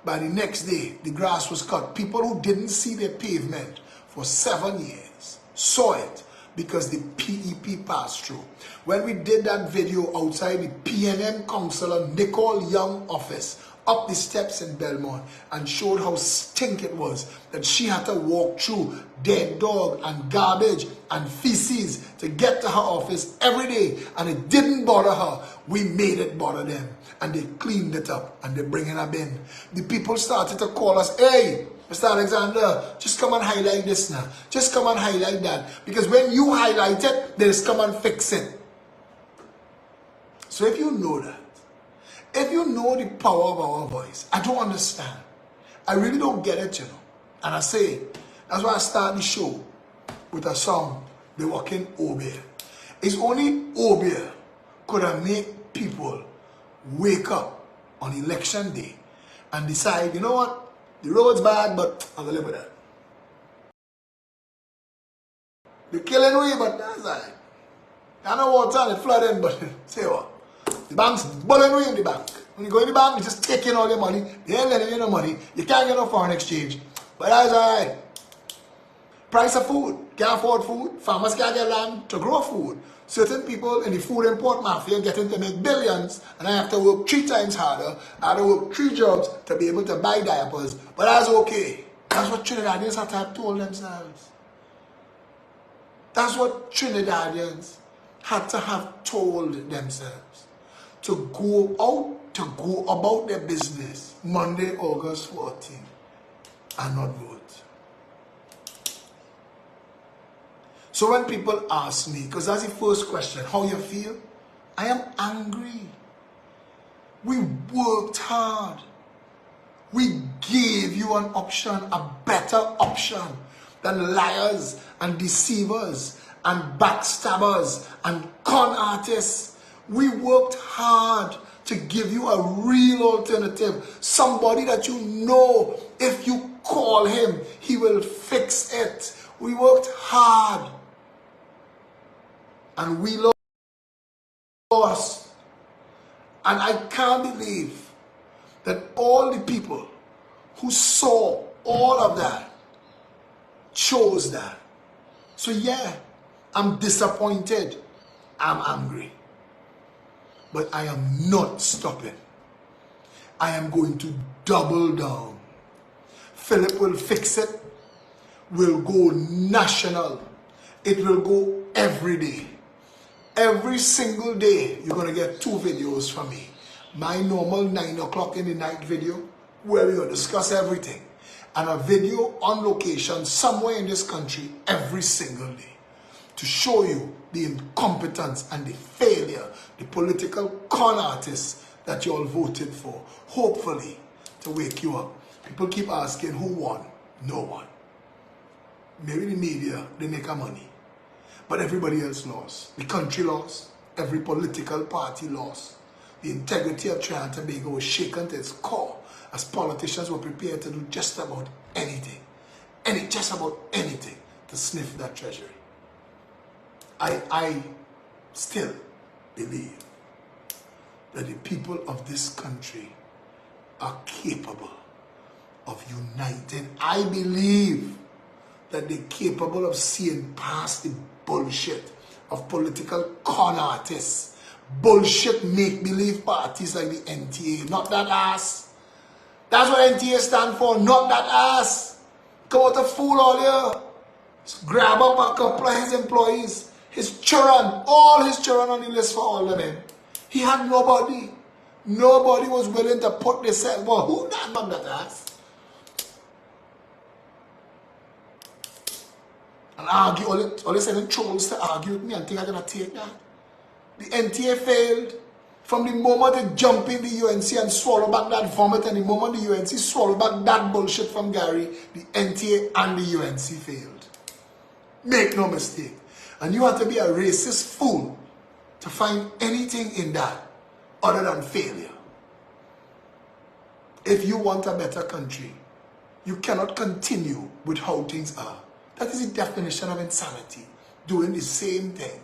By the next day, the grass was cut. People who didn't see their pavement for 7 years saw it because the PEP passed through. When we did that video outside the PNM Councillor Nicole Young office, up the steps in Belmont, and showed how stink it was, that she had to walk through dead dog and garbage and feces to get to her office every day, and it didn't bother her. We made it bother them, and they cleaned it up, and they bring in a bin. The people started to call us, hey, Mr. Alexander, just come and highlight this now. Just come and highlight that. Because when you highlight it, they just come and fix it. So if you know that, if you know the power of our voice, I don't understand. I really don't get it, you know. And I say, that's why I start the show with a song, The Walking Obia. It's only Obia could have made people wake up on election day and decide, you know what, the road's bad, but I'm gonna live with that. They're killing we, but that's all right. I know water and it's flooding, but say what? The bank's bullying we in the bank. When you go in the bank, you just take in all your money. They ain't letting you no money. You can't get no foreign exchange. But that's alright. Price of food. Can't afford food. Farmers can't get land to grow food. Certain people in the food import mafia getting to make billions, and I have to work 3 times harder. I have to work 3 jobs to be able to buy diapers. But that's okay. That's what Trinidadians have to have told themselves. That's what Trinidadians had to have told themselves. To go out, to go about their business Monday, August 14th, and not vote. So when people ask me, because that's the first question, how you feel? I am angry. We worked hard. We gave you an option, a better option than liars and deceivers and backstabbers and con artists. We worked hard to give you a real alternative. Somebody that you know, if you call him, he will fix it. We worked hard. And we lost. And I can't believe that all the people who saw all of that chose that. So yeah, I'm disappointed. I'm angry. But I am not stopping. I am going to double down. Phillip will fix it. Will go national. It will go every day. Every single day, you're going to get 2 videos from me. My normal 9 o'clock in the night video, where we're going to discuss everything. And a video on location somewhere in this country every single day. To show you the incompetence and the failure, the political con artists that you all voted for. Hopefully, to wake you up. People keep asking who won. No one. Maybe the media, they make our money. But everybody else lost. The country lost. Every political party lost. The integrity of Trinidad and Tobago was shaken to its core as politicians were prepared to do just about anything. Just about anything to sniff that treasury. I still believe that the people of this country are capable of uniting. I believe that they're capable of seeing past the bullshit of political con artists, bullshit make-believe parties like the NTA. Not that ass. That's what NTA stand for, not that ass. Come out a fool all here. Just grab up a couple of his employees. His children, all his children on the list for all of them. He had nobody. Nobody was willing to put this at. Well, who not that ass? And argue, all they sending trolls to argue with me and think I'm going to take that. The NTA failed. From the moment they jump in the UNC and swallow back that vomit, and the moment the UNC swallow back that bullshit from Gary, the NTA and the UNC failed. Make no mistake. And you have to be a racist fool to find anything in that other than failure. If you want a better country, you cannot continue with how things are. That is the definition of insanity. Doing the same thing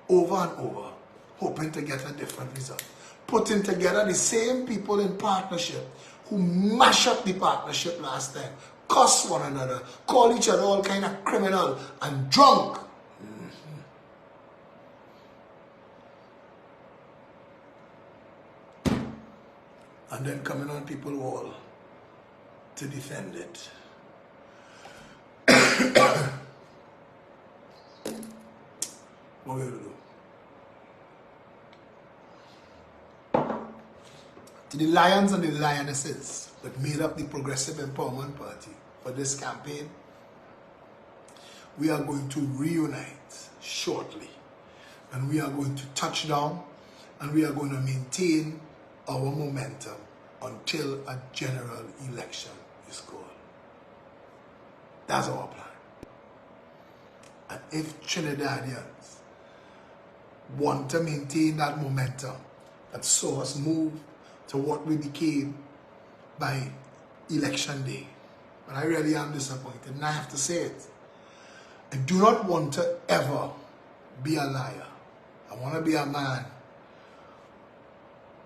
over and over, hoping to get a different result. Putting together the same people in partnership, who mash up the partnership last time, cuss one another, call each other all kind of criminal and drunk. And then coming on people's wall to defend it. What we will do? To the lions and the lionesses that made up the Progressive Empowerment Party for this campaign, we are going to reunite shortly. And we are going to touch down and we are going to maintain our momentum until a general election is called. That's our plan. And if Trinidadians want to maintain that momentum that saw us move to what we became by election day, but I really am disappointed, and I have to say it. I do not want to ever be a liar. I want to be a man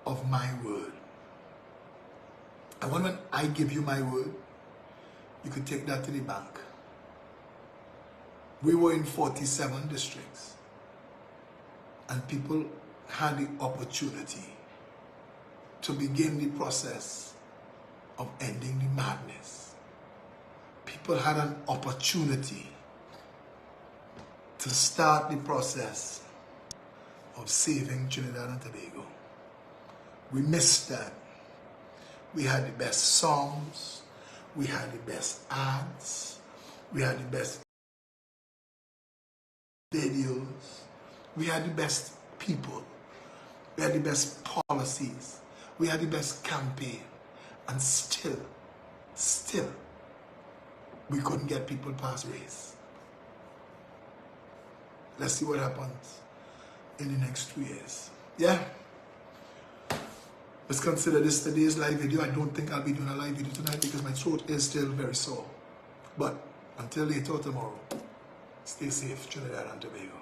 of my word. I want when I give you my word, you could take that to the bank. We were in 47 districts and people had the opportunity to begin the process of ending the madness. People had an opportunity to start the process of saving Trinidad and Tobago. We missed that. We had the best songs, we had the best ads, we had the best videos, we had the best people, we had the best policies, we had the best campaign, and still, we couldn't get people past race. Let's see what happens in the next 2 years. Yeah? Let's consider this today's live video. I don't think I'll be doing a live video tonight because my throat is still very sore. But until later tomorrow, stay safe, Trinidad and Tobago.